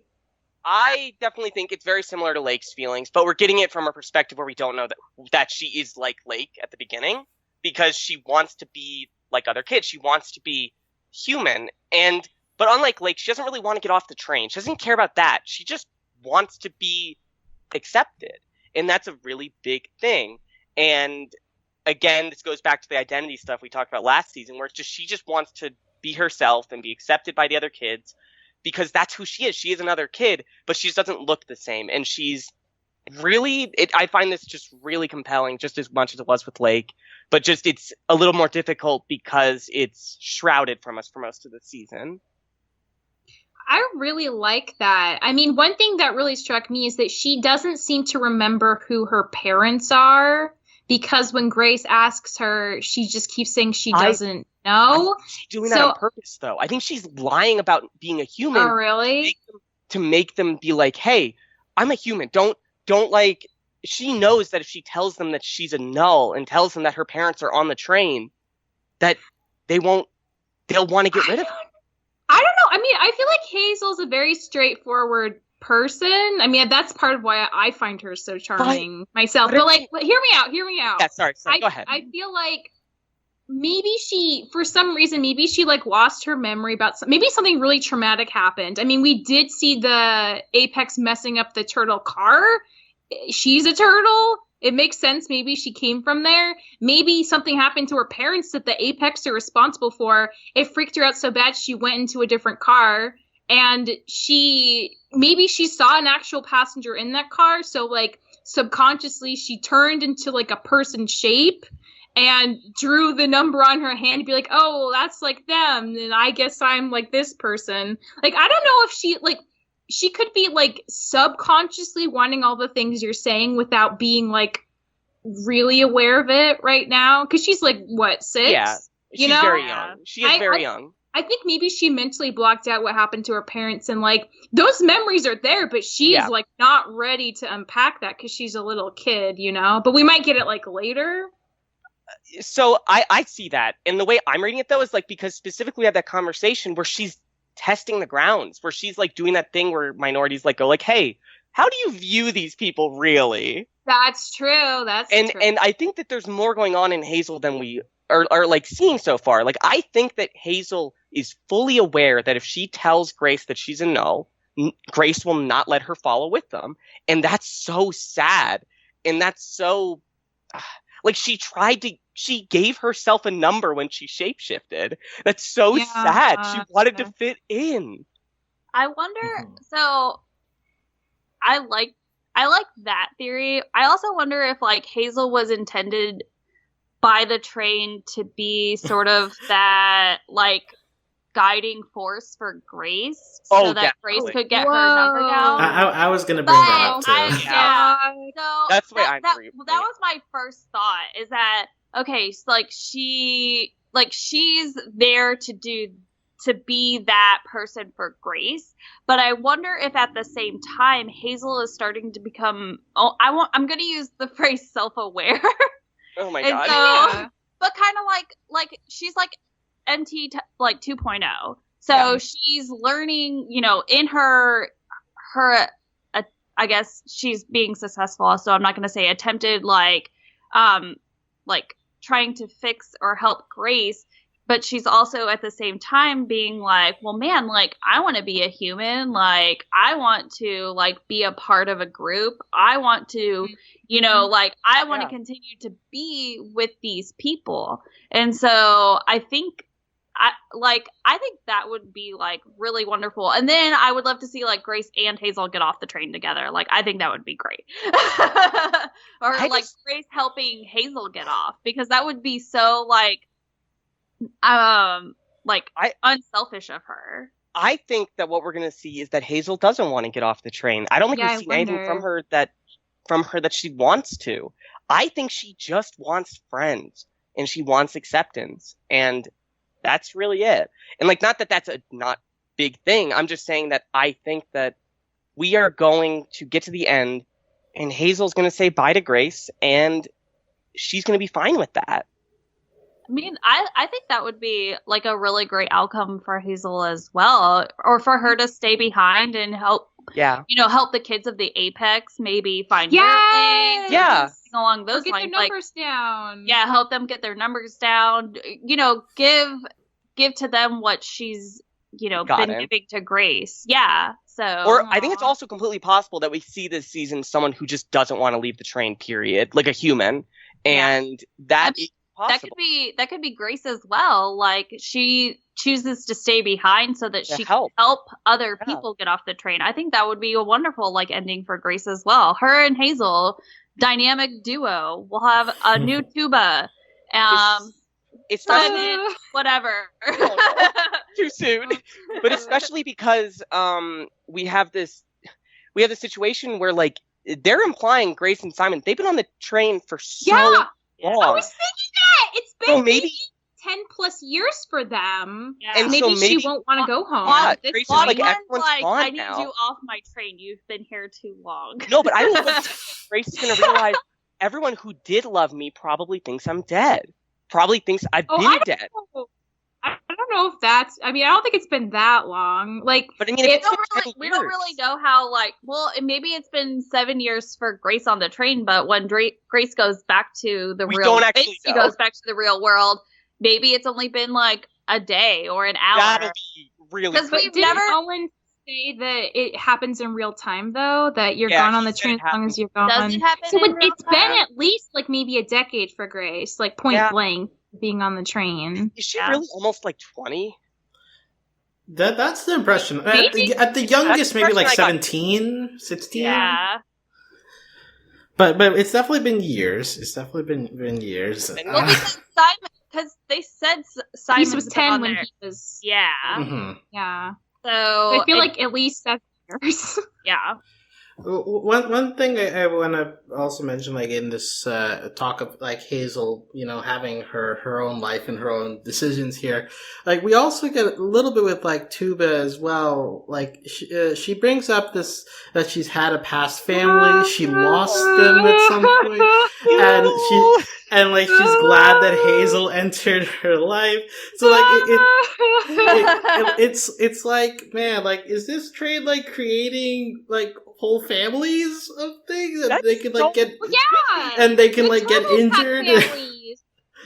I definitely think it's very similar to Lake's feelings, but we're getting it from a perspective where we don't know that she is like Lake at the beginning, because she wants to be like other kids. She wants to be human, but unlike Lake, she doesn't really want to get off the train. She doesn't care about that. She just wants to be accepted. And that's a really big thing. And again, this goes back to the identity stuff we talked about last season, where it's just she just wants to be herself and be accepted by the other kids. because that's who she is. She is another kid, but she just doesn't look the same. And she's really, I find this just really compelling, just as much as it was with Lake. But just it's a little more difficult because it's shrouded from us for most of the season. I really like that. I mean, one thing that really struck me is that she doesn't seem to remember who her parents are, because when Grace asks her, she just keeps saying she doesn't know. She's doing that on purpose, though. I think she's lying about being a human. Oh, really? To make them be like, hey, I'm a human. Don't like, she knows that if she tells them that she's a null and tells them that her parents are on the train, that they'll want to get rid of her. I don't know. I mean, I feel like Hazel's a very straightforward person. I mean, that's part of why I find her so charming myself. But like, hear me out. Yeah, sorry, go ahead. I feel like maybe she, for some reason, maybe she like lost her memory about maybe something really traumatic happened. I mean, we did see the Apex messing up the turtle car. She's a turtle. It makes sense. Maybe she came from there. Maybe something happened to her parents that the Apex are responsible for. It freaked her out so bad she went into a different car, and maybe she saw an actual passenger in that car. So like subconsciously she turned into like a person shape and drew the number on her hand to be like, oh, that's like them, and I guess I'm like this person. Like, I don't know if she could be like subconsciously wanting all the things you're saying without being like really aware of it right now. Cause she's like, what, 6? Yeah. She's very young. She is very young. I think maybe she mentally blocked out what happened to her parents, and like those memories are there, but she's like not ready to unpack that because she's a little kid, you know, but we might get it like later. So I see that. And the way I'm reading it though is like, because specifically we had that conversation where she's testing the grounds, where she's like doing that thing where minorities like go like, hey, how do you view these people really? That's true. And I think that there's more going on in Hazel than we are like seeing so far. Like, I think that Hazel is fully aware that if she tells Grace that she's a null, Grace will not let her follow with them. And that's so sad. And that's so like, she gave herself a number when she shapeshifted. That's so sad. She wanted to fit in. I wonder, so I like that theory. I also wonder if like Hazel was intended by the train to be sort of that like guiding force for Grace, so that Grace could get her number down. I was gonna bring that up too. So that's the way I that was my first thought, is that okay, so like she's there to be that person for Grace, but I wonder if at the same time Hazel is starting to become I'm going to use the phrase self-aware. Oh my god. So, but kind of like she's like NT like 2.0. So she's learning, you know, in her I guess she's being successful. So I'm not going to say attempted like trying to fix or help Grace, but she's also at the same time being like, well, man, like I want to be a human. Like I want to like be a part of a group. I want to, you know, like I want to continue to be with these people. And so I think that would be like really wonderful. And then I would love to see like Grace and Hazel get off the train together. Like I think that would be great. Or Grace helping Hazel get off, because that would be so like unselfish of her. I think that what we're going to see is that Hazel doesn't want to get off the train. I don't think we've seen anything from her that she wants to. I think she just wants friends and she wants acceptance, and that's really it. And like, not that that's a not big thing. I'm just saying that I think that we are going to get to the end and Hazel's going to say bye to Grace and she's going to be fine with that. I mean, I think that would be like a really great outcome for Hazel as well, or for her to stay behind and help, help the kids of the Apex maybe find their things. Yeah. Along those lines. Get their numbers down. Yeah, help them get their numbers down. You know, give to them what she's, been giving to Grace. Yeah. So. Or I think it's also completely possible that we see this season someone who just doesn't want to leave the train, period. Like a human. And that could be Grace as well. Like, she chooses to stay behind so that she can help other people get off the train. I think that would be a wonderful like ending for Grace as well. Her and Hazel, dynamic duo. We'll have a new tuba. Especially whatever. Too soon. But especially because we have this situation where like they're implying Grace and Simon, they've been on the train for so long. I was thinking that. It's been so maybe 10 plus years for them. Yeah. And maybe, so maybe she won't want to go home. Grace is like, everyone's gone I need now. you off my train. You've been here too long. No, but I don't think Grace is going to realize everyone who did love me probably thinks I'm dead. Probably thinks I've been dead. I don't know if that's. I mean, I don't think it's been that long. Like, but I mean, we don't really know how. Like, well, maybe it's been 7 years for Grace on the train, but when Grace goes back to the she goes back to the real world. Maybe it's only been like a day or an hour. That'll be really. Because didn't Owen say that it happens in real time though? That you're gone on the train as long as you're gone. Does it happen? So it's been at least like maybe a decade for Grace, like point blank. Being on the train. Is she really almost like 20? That's the impression. At the youngest, maybe like 17, 16. Yeah. But it's definitely been years. It's definitely been years. Well, because they said Simon was 10 when he was. Yeah. Mm-hmm. Yeah. So I feel like at least 7 years. Yeah. One thing I want to also mention, like in this talk of like Hazel, having her own life and her own decisions here, like we also get a little bit with like Tuba as well. Like she brings up this that she's had a past family, she lost them at some point, and she's glad that Hazel entered her life. So like it's like, man, like is this train like creating like whole families of things that they can like get and they can like get injured.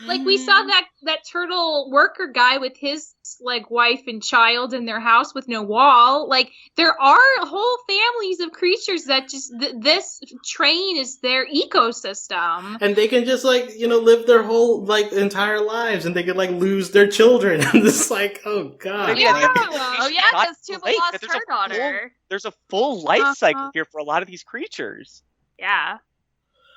Like we saw that turtle worker guy with his like wife and child in their house with no wall. Like there are whole families of creatures that just this train is their ecosystem, and they can just like live their whole like entire lives, and they could like lose their children. And it's like, oh god, because Tuba lost her daughter. There's a full life cycle here for a lot of these creatures. Yeah.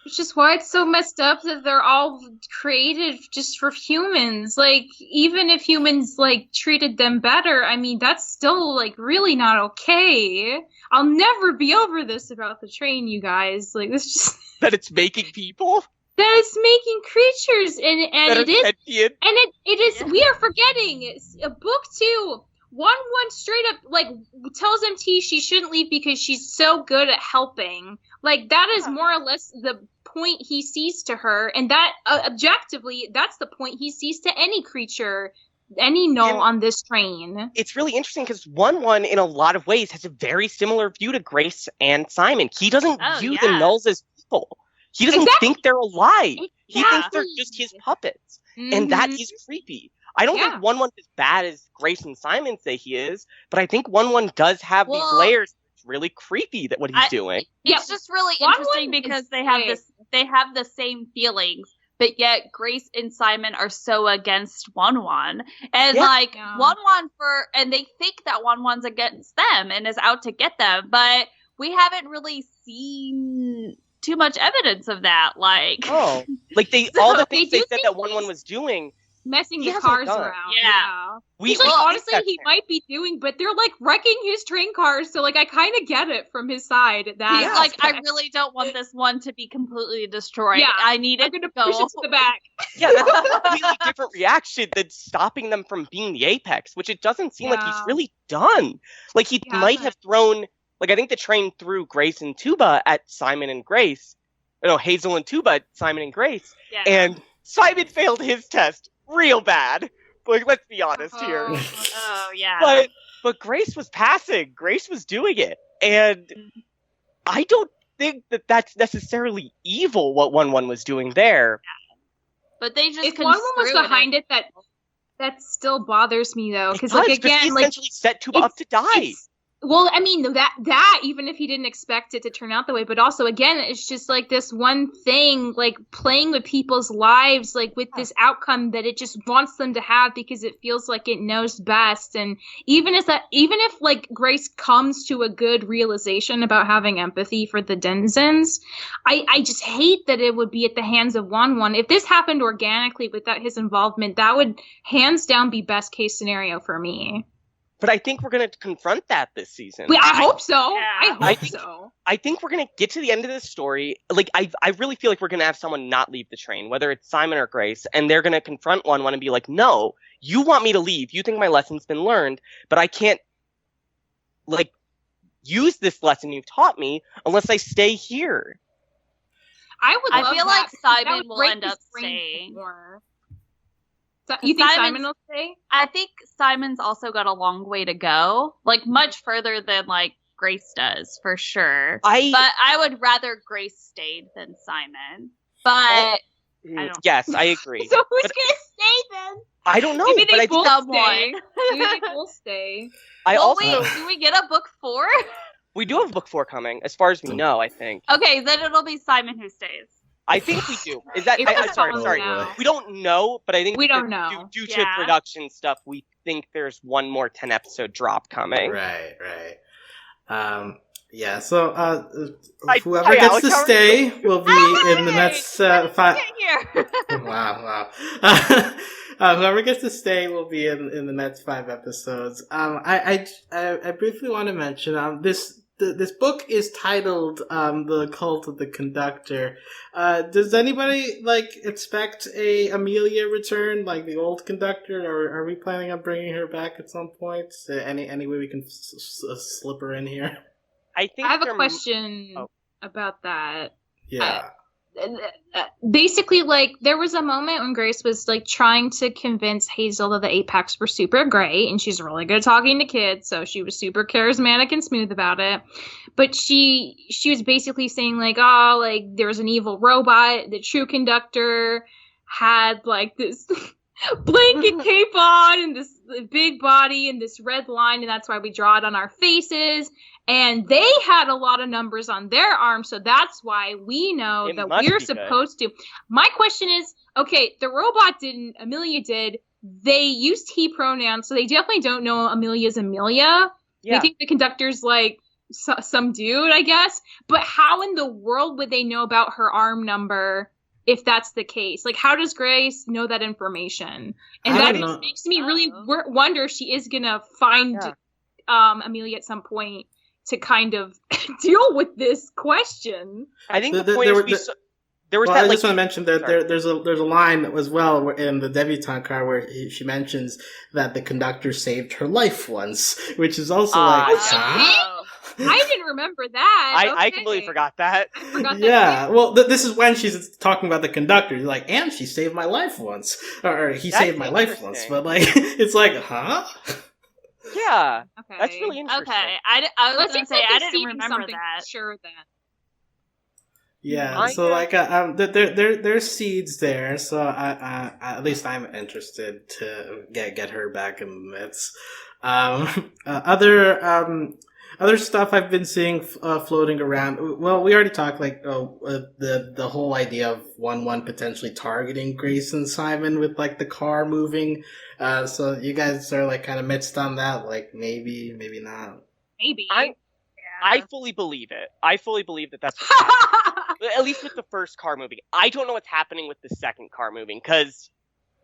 Which is why it's so messed up that they're all created just for humans. Like, even if humans, like, treated them better, I mean, that's still, like, really not okay. I'll never be over this about the train, you guys. Like, this just... That it's making people? That it's making creatures, and it is... Sentient. And it is... We are forgetting. It's a book, too. 1-1 straight up, like, tells MT she shouldn't leave because she's so good at helping. Like, that is more or less the point he sees to her, and that, objectively, that's the point he sees to any creature, any null on this train. It's really interesting because 1-1, in a lot of ways, has a very similar view to Grace and Simon. He doesn't view the nulls as people. He doesn't think they're alive. He thinks they're just his puppets. Mm-hmm. And that is creepy. I don't think 1-1 is as bad as Grace and Simon say he is, but I think 1-1 does have these layers. It's really creepy that what he's doing. It's just really interesting because they have the same feelings, but yet Grace and Simon are so against 1-1. And 1-1 and they think that 1-1's against them and is out to get them, but we haven't really seen too much evidence of that. Like all the things they said that 1-1 was doing, messing the cars around. Yeah. Honestly, he might be doing, but they're like wrecking his train cars. So like, I kind of get it from his side. That he's like, I really don't want this one to be completely destroyed. Yeah, I need it to push it to the back. Yeah, that's a completely different reaction than stopping them from being the apex, which it doesn't seem like he's really done. Like he might have thrown. Like I think the train threw Grace and Tuba at Simon and Grace. No, Hazel and Tuba at Simon and Grace, and Simon failed his test. Real bad. Like, let's be honest here. Oh, yeah. But Grace was passing. Grace was doing it. And I don't think that that's necessarily evil, what 1-1 was doing there. Yeah. But they just... If 1-1 was behind it, that still bothers me, though. Because, like, again... He essentially set Tuba up to die. Well, I mean, that even if he didn't expect it to turn out the way, but also, again, it's just like this one thing, like playing with people's lives, like with this outcome that it just wants them to have because it feels like it knows best. And even if like Grace comes to a good realization about having empathy for the Denzins, I just hate that it would be at the hands of One. If this happened organically without his involvement, that would hands down be best case scenario for me. But I think we're going to confront that this season. I hope so. Yeah. I hope so. I think we're going to get to the end of this story. Like, I really feel like we're going to have someone not leave the train, whether it's Simon or Grace, and they're going to confront One and be like, no, you want me to leave. You think my lesson's been learned, but I can't, like, use this lesson you've taught me unless I stay here. I feel like Simon will end up staying. So, you think Simon will stay? I think Simon's also got a long way to go, like much further than like Grace does, for sure. But I would rather Grace stayed than Simon. But yes, I agree. So who's gonna stay then? I don't know. Maybe they both stay. Maybe they both stay. Wait, do we get a book 4? We do have book 4 coming, as far as we know, I think. Okay, then it'll be Simon who stays. I think we do. Is that? Sorry. We don't know, but I think we don't know. Due to production stuff, we think there's one more 10-episode drop coming. Right. Yeah. So, whoever Alex, gets to stay will be in the next 5. Wow. Whoever gets to stay will be in the next 5 episodes. I briefly want to mention this book is titled The Cult of the Conductor. Does anybody expect a Amelia return, like the old conductor, or are we planning on bringing her back at some point? Any way we can slip her in here? I have a question about that. Yeah. Basically, there was a moment when Grace was trying to convince Hazel that the Apex were super great, and she's really good at talking to kids, so she was super charismatic and smooth about it. But she was basically saying there was an evil robot. The true conductor had this blanket cape on and this big body and this red line, and that's why we draw it on our faces. And they had a lot of numbers on their arms, so that's why we know that we're supposed to. My question is, okay, the robot didn't, Amelia did. They used he pronouns, so they definitely don't know Amelia's Amelia. Yeah. They think the conductor's some dude, I guess. But how in the world would they know about her arm number if that's the case? How does Grace know that information? And that makes me really wonder if she is going to find Amelia at some point to kind of deal with this question. I think the point is there was I just want to mention that there's a line as well in the debutante card where she mentions that the conductor saved her life once, which is also I didn't remember that. I completely forgot that. Yeah, well, this is when she's talking about the conductor. You're and she saved my life once, or he saved my life once. But it's huh? Yeah. Okay. That's really interesting. Okay. I was going to say, I didn't remember that. Sure then. Yeah, so there's seeds there, so I at least I'm interested to get her back in the midst. Other stuff I've been seeing floating around. Well, we already talked the whole idea of 1-1 potentially targeting Grace and Simon with the car moving. So you guys are kind of midst on that. Maybe not. Maybe. I fully believe it. I fully believe that's at least with the first car moving. I don't know what's happening with the second car moving because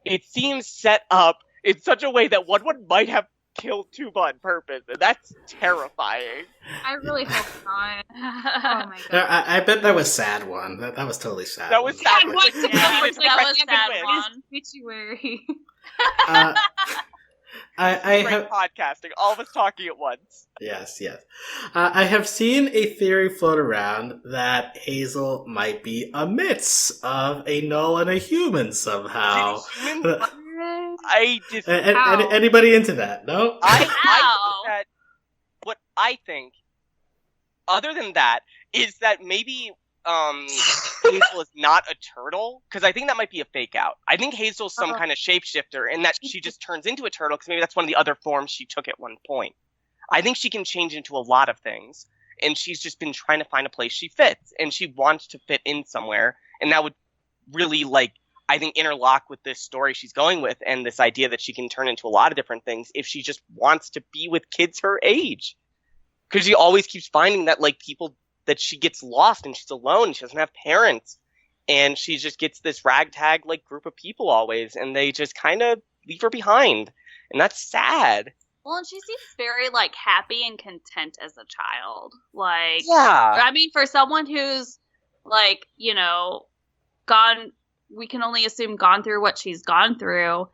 it seems set up in such a way that one might have killed Tuba on purpose, and that's terrifying. I really hope not. Oh my god! I bet that was sad one. That was totally sad. That was sad. That was sad one. Obituary. I have podcasting, all of us talking at once. Yes. I have seen a theory float around that Hazel might be a mix of a null and a human somehow. Anybody into that? No. What I think, other than that, is that maybe Hazel is not a turtle, because I think that might be a fake out. I think Hazel's some kind of shapeshifter, and that she just turns into a turtle, because maybe that's one of the other forms she took at one point. I think she can change into a lot of things. And she's just been trying to find a place she fits. And she wants to fit in somewhere. And that would really, like, I think interlock with this story she's going with and this idea that she can turn into a lot of different things if she just wants to be with kids her age. Because she always keeps finding that, like, people, that she gets lost and she's alone and she doesn't have parents. And she just gets this ragtag, like, group of people always. And they just kind of leave her behind. And that's sad. Well, and she seems very, like, happy and content as a child. Like, Yeah. I mean, for someone who's, like, you know, we can only assume gone through what she's gone through.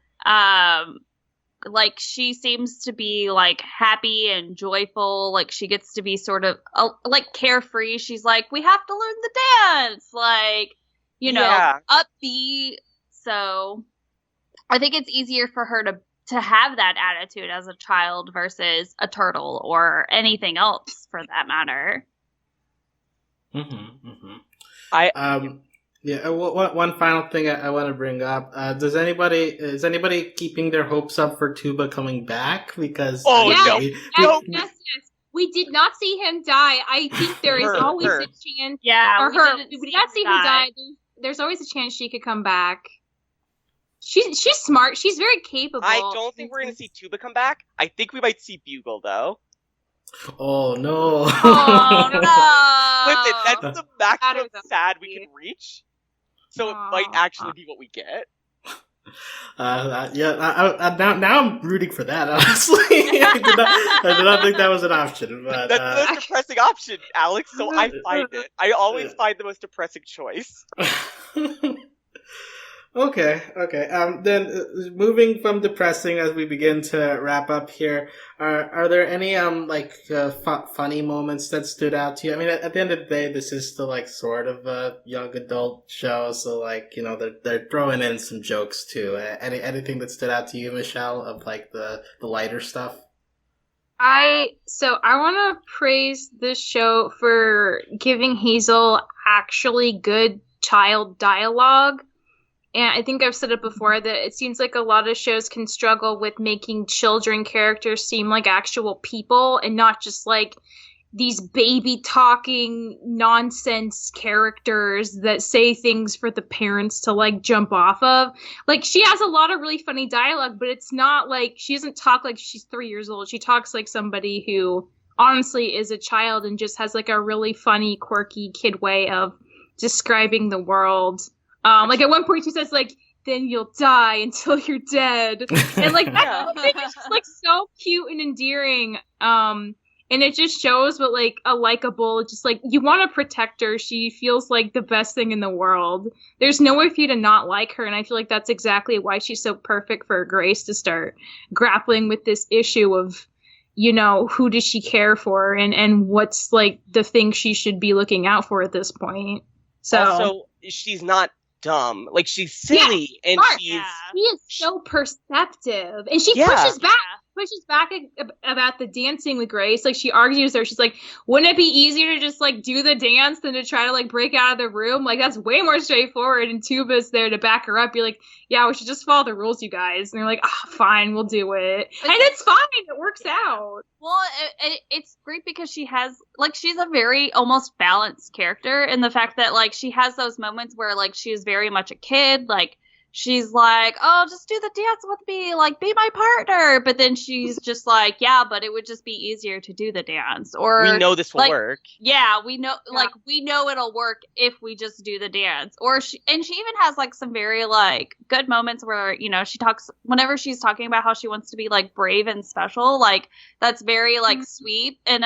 Like, she seems to be, like, happy and joyful. Like, she gets to be sort of, like, carefree. She's like, we have to learn the dance. Like, you know, upbeat. So I think it's easier for her to have that attitude as a child versus a turtle or anything else for that matter. Yeah. One final thing I want to bring up. Is anybody keeping their hopes up for Tuba coming back? Because yes. We did not see him die. I think there is always a chance. Yeah, or her. We did not see him die. There's always a chance she could come back. She's smart. She's very capable. I don't think we're going to see Tuba come back. I think we might see Bugle, though. Oh, no. Oh, no. Listen, that's the maximum sad we can reach. So it might actually be what we get. Now I'm rooting for that, honestly. I did not think that was an option. But, that's the most depressing option, Alex, so I find it. I always find the most depressing choice. Okay. Then moving from depressing as we begin to wrap up here, are there any funny moments that stood out to you? I mean, at the end of the day, this is still like sort of a young adult show, so like, you know, they're throwing in some jokes too. Anything that stood out to you, Michelle, of like the lighter stuff? I want to praise this show for giving Hazel actually good child dialogue. And I think I've said it before that it seems like a lot of shows can struggle with making children characters seem like actual people and not just like these baby talking nonsense characters that say things for the parents to like jump off of. Like, she has a lot of really funny dialogue, but it's not like, she doesn't talk like she's 3 years old. She talks like somebody who honestly is a child and just has like a really funny, quirky kid way of describing the world. Like at one point she says like, then you'll die until you're dead. And like that thing is just like so cute and endearing. And it just shows what like a likable, just like you want to protect her. She feels like the best thing in the world. There's no way for you to not like her. And I feel like that's exactly why she's so perfect for Grace to start grappling with this issue of, you know, who does she care for and what's like the thing she should be looking out for at this point. So also, she's not dumb. Like, she's silly, and she is so perceptive, and she pushes back about the dancing with Grace. Like, she argues there. She's like, wouldn't it be easier to just like do the dance than to try to like break out of the room? Like, that's way more straightforward. And Tuba's there to back her up. You're like, yeah, we should just follow the rules, you guys. And they're like, fine, we'll do it. And it's fine. It works out. Well, it's great because she's a very almost balanced character in the fact that like she has those moments where like she is very much a kid, like she's like, oh, just do the dance with me, like be my partner, but then she's just like, yeah, but it would just be easier to do the dance, or we know this will like, work. Yeah, we know, like we know it'll work if we just do the dance. Or she even has like some very like good moments where, you know, she talks whenever she's talking about how she wants to be like brave and special, like that's very like sweet. And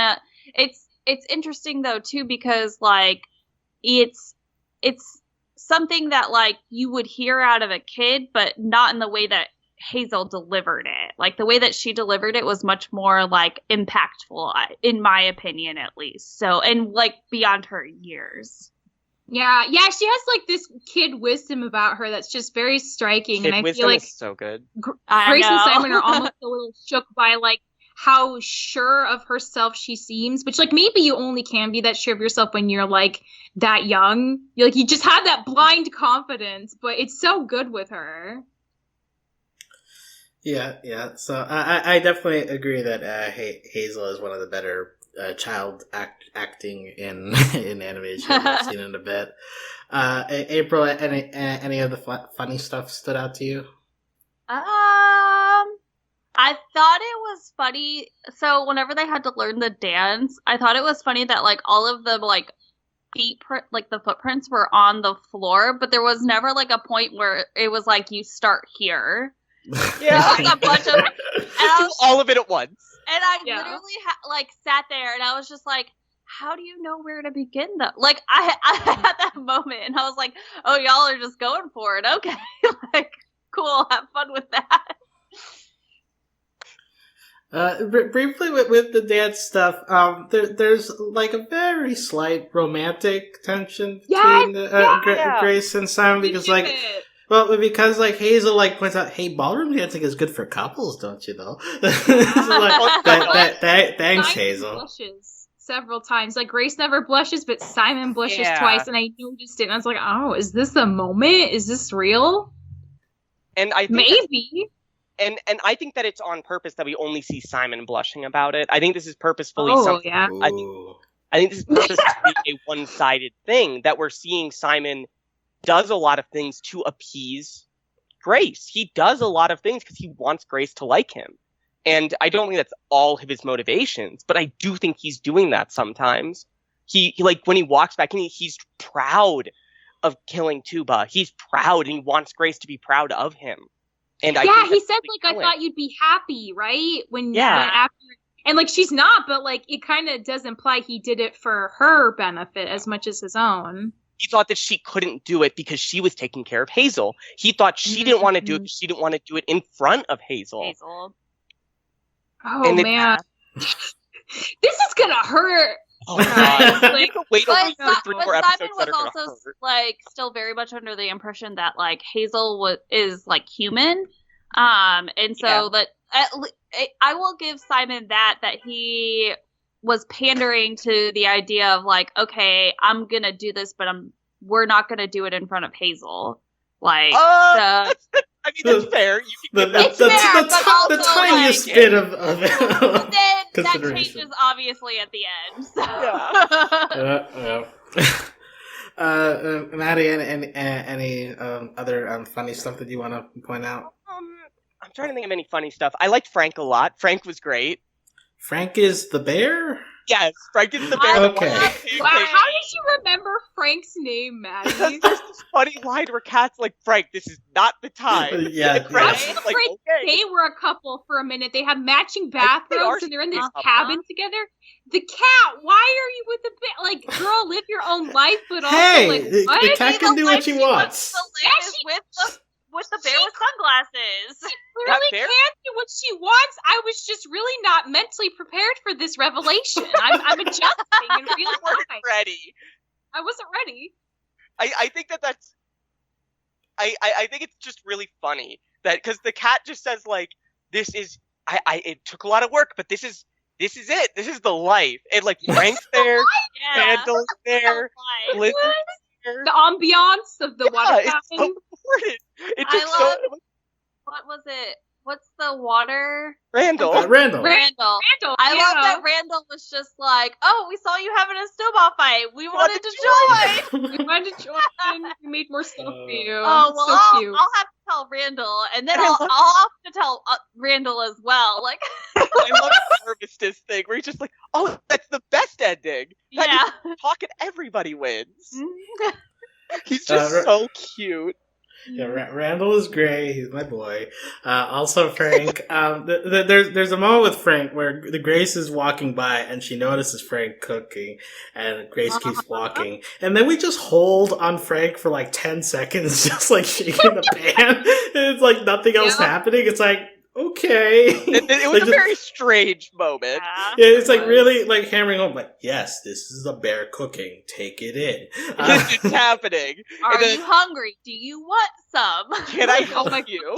it's interesting though too, because like it's something that like you would hear out of a kid, but not in the way that Hazel delivered it. Like the way that she delivered it was much more like impactful, in my opinion, at least. So, and like beyond her years. Yeah, she has like this kid wisdom about her that's just very striking. Kid and I wisdom feel like is so good. Grace and Simon are almost a little shook by like how sure of herself she seems, which like maybe you only can be that sure of yourself when you're like that young. You're like, you just have that blind confidence, but it's so good with her. Yeah. So I definitely agree that Hazel is one of the better child acting in in animation I've seen in a bit. April, any of the funny stuff stood out to you? I thought it was funny. So whenever they had to learn the dance, I thought it was funny that like all of the like like the footprints were on the floor, but there was never like a point where it was like you start here. Yeah. Like a bunch of, and I Do was, all of it at once. and I literally like sat there and I was just like, how do you know where to begin though? Like I had that moment and I was like, oh, y'all are just going for it. Okay. Like, cool. Have fun with that. Briefly with the dance stuff, there's like a very slight romantic tension between Grace and Simon because like. Well, because like Hazel like points out, hey, ballroom dancing is good for couples, don't you know? Thanks, Simon Hazel. Blushes several times. Like Grace never blushes, but Simon blushes twice, and I noticed it. And I was like, oh, is this the moment? Is this real? And I think maybe. And I think that it's on purpose that we only see Simon blushing about it. I think this is purposefully something. Yeah. I think this is purposefully a one-sided thing that we're seeing Simon does a lot of things to appease Grace. He does a lot of things because he wants Grace to like him. And I don't think that's all of his motivations, but I do think he's doing that sometimes. He like when he walks back in, he's proud of killing Tuba. He's proud and he wants Grace to be proud of him. And he said like, I thought you'd be happy, right? When after, and like she's not, but like it kind of does imply he did it for her benefit as much as his own. He thought that she couldn't do it because she was taking care of Hazel. He thought she didn't want to do it because she didn't want to do it in front of Hazel. Oh, and man. This is gonna hurt. Oh, God. Like, wait but Simon was also like still very much under the impression that like Hazel is like human. And so that I will give Simon that he was pandering to the idea of like, okay, I'm gonna do this, but we're not gonna do it in front of Hazel. Like, I mean, that's fair. The tiniest bit of then that changes obviously at the end. So. Maddie, any other funny stuff that you want to point out? I'm trying to think of any funny stuff. I liked Frank a lot. Frank was great. Frank is the bear? Yes, Frank is the bear. Okay. Wow, how did you remember Frank's name, Maddie? Because there's this funny line where Kat's like, Frank, this is not the time. Yeah. They were a couple for a minute. They have matching bathrobes and they're in this cabin together. The cat, why are you with the bear? Like, girl, live your own life, but also like, what? The cat can do what she wants. With the bear with sunglasses. She clearly can't do what she wants. I was just really not mentally prepared for this revelation. I'm adjusting in real time. Ready. I wasn't ready. I think that's. I think it's just really funny that because the cat just says like, this is it took a lot of work, but this is it. This is the life. And like Frank's there, Randall's there, Liz is there. The ambiance of the water fountain. It's so important. What was it? What's the water? Randall. Randall. I love that Randall was just like, oh, we saw you having a snowball fight. We wanted to join. We wanted to join. We made more stuff for you. Oh, well, so cute. I'll have to tell Randall, and then I'll have to tell Randall as well. Like, I love the Armistice thing where he's just like, oh, that's the best ending. Talking, everybody wins. He's just so cute. Yeah, Randall is great. He's my boy. Also, Frank. There's a moment with Frank where the Grace is walking by and she notices Frank cooking, and Grace keeps walking, and then we just hold on Frank for like 10 seconds, just like shaking the pan. And it's like nothing else happening. It's like, okay. It was a very strange moment. Yeah, it's like really like hammering home, like, yes, this is a bear cooking. Take it in. This is happening. Are you hungry? Do you want some? Can I help you?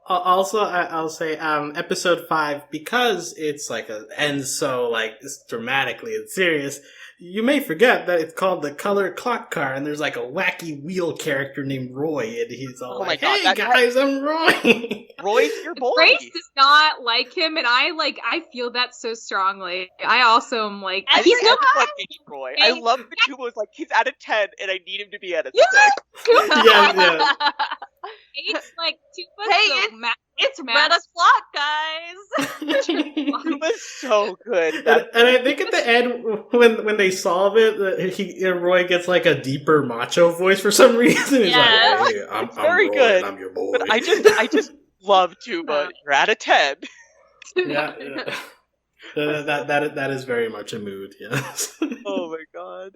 Also, I'll say episode 5, because it's like ends so like dramatically and serious. you may forget that it's called the Color Clock Car, and there's like a wacky wheel character named Roy, and he's all my God, "Hey guys, I'm Roy." Roy's your boy. Grace does not like him, and I feel that so strongly. I also am like, I he's think not. everyone hates Roy. I love that Kubo's like, he's at a 10, and I need him to be at a 6. Yeah. It's like Hey, it's red o'clock, guys. Kubo's so good. And I think at the end, when they solve it, Roy gets like a deeper macho voice for some reason. He's Yeah. like, "Hey, I'm very Roy, good. and I'm your boy." But I just love Tuba. You're at a 10. Yeah. That is very much a mood. Yes. Oh my god.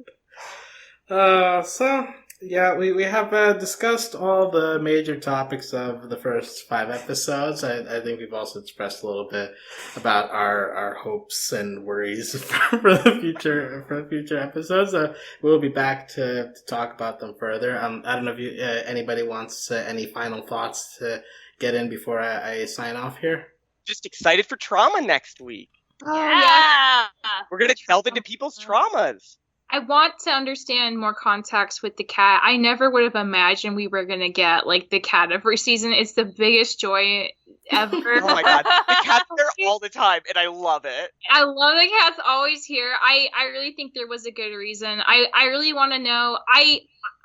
So yeah, we have discussed all the major topics of the first 5 episodes. I think we've also expressed a little bit about our hopes and worries for the future episodes. We'll be back to talk about them further. I don't know if anybody wants any final thoughts to get in before I sign off here. Just excited for trauma next week. Yeah. We're gonna delve into people's traumas. I want to understand more context with the cat. I never would have imagined we were gonna get like the cat every season. It's the biggest joy ever. Oh my god, the cat's there all the time, and I love it. I love the cat's always here. I really think there was a good reason. I really want to know.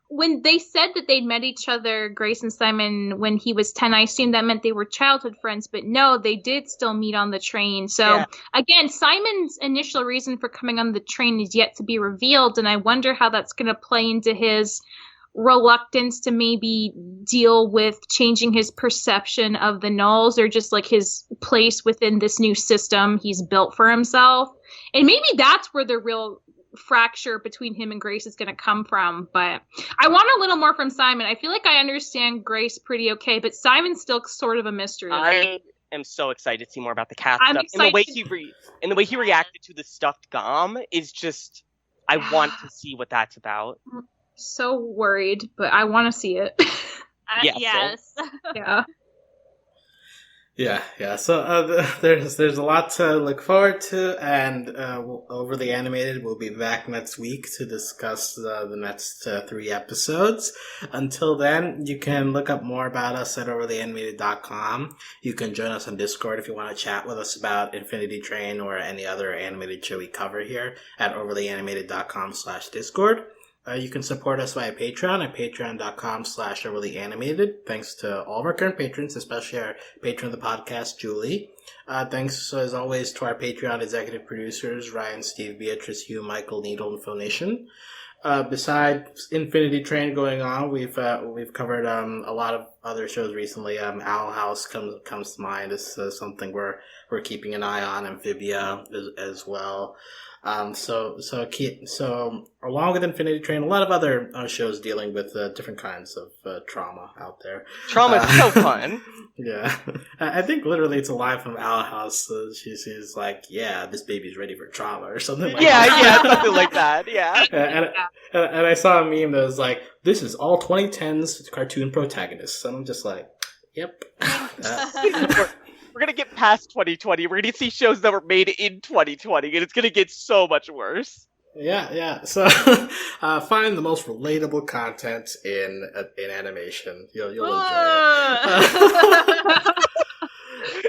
When they said that they'd met each other, Grace and Simon, when he was 10, I assumed that meant they were childhood friends, but no, they did still meet on the train. So again, Simon's initial reason for coming on the train is yet to be revealed, and I wonder how that's going to play into his reluctance to maybe deal with changing his perception of the Knolls, or just like his place within this new system he's built for himself. And maybe that's where the real fracture between him and Grace is going to come from. But I want a little more from Simon. I feel like I understand Grace pretty okay, but Simon's still sort of a mystery. I am so excited to see more about the cat I'm stuff. excited. And the way he reacted to the stuffed Gom is just, I want to see what that's about. So worried, but I want to see it. Yes. Yeah. Yeah. So there's a lot to look forward to, and Over the Animated will be back next week to discuss the next 3 episodes. Until then, you can look up more about us at overtheanimated.com. You can join us on Discord if you want to chat with us about Infinity Train or any other animated show we cover here at overtheanimated.com/Discord. You can support us via Patreon at patreon.com/overlyanimated. Thanks to all of our current patrons, especially our patron of the podcast, Julie. Thanks, as always, to our Patreon executive producers, Ryan, Steve, Beatrice, Hugh, Michael, Needle, and Phonation. Besides Infinity Train going on, we've covered a lot of other shows recently. Owl House comes to mind as something we're keeping an eye on. Amphibia as well. So along with Infinity Train, a lot of other shows dealing with different kinds of trauma out there. Trauma is so fun. Yeah, I think literally it's a line from Owl House. She's like, "Yeah, this baby's ready for trauma" or something like that. Yeah, something like that. Yeah. And I saw a meme that was like, "This is all 2010s cartoon protagonists," and I'm just like, "Yep." We're going to get past 2020. We're going to see shows that were made in 2020, and it's going to get so much worse. Yeah. So find the most relatable content in animation. You'll enjoy it.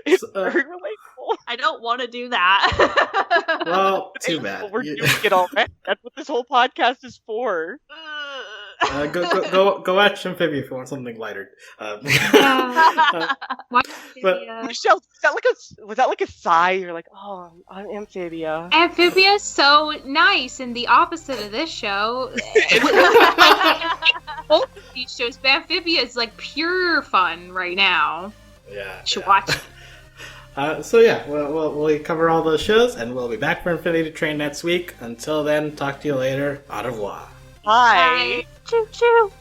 It's very relatable. I don't want to do that. Well, too bad. We're doing it already. That's what this whole podcast is for. Go watch Amphibia if you want something lighter. Watch but Michelle, was that like a sigh? You're like, oh, I'm Amphibia. Amphibia is so nice, and the opposite of this show. Both of these shows, but Amphibia is like pure fun right now. Yeah. Should watch it. We'll cover all those shows, and we'll be back for Infinity Train next week. Until then, talk to you later. Au revoir. Hi. Choo choo.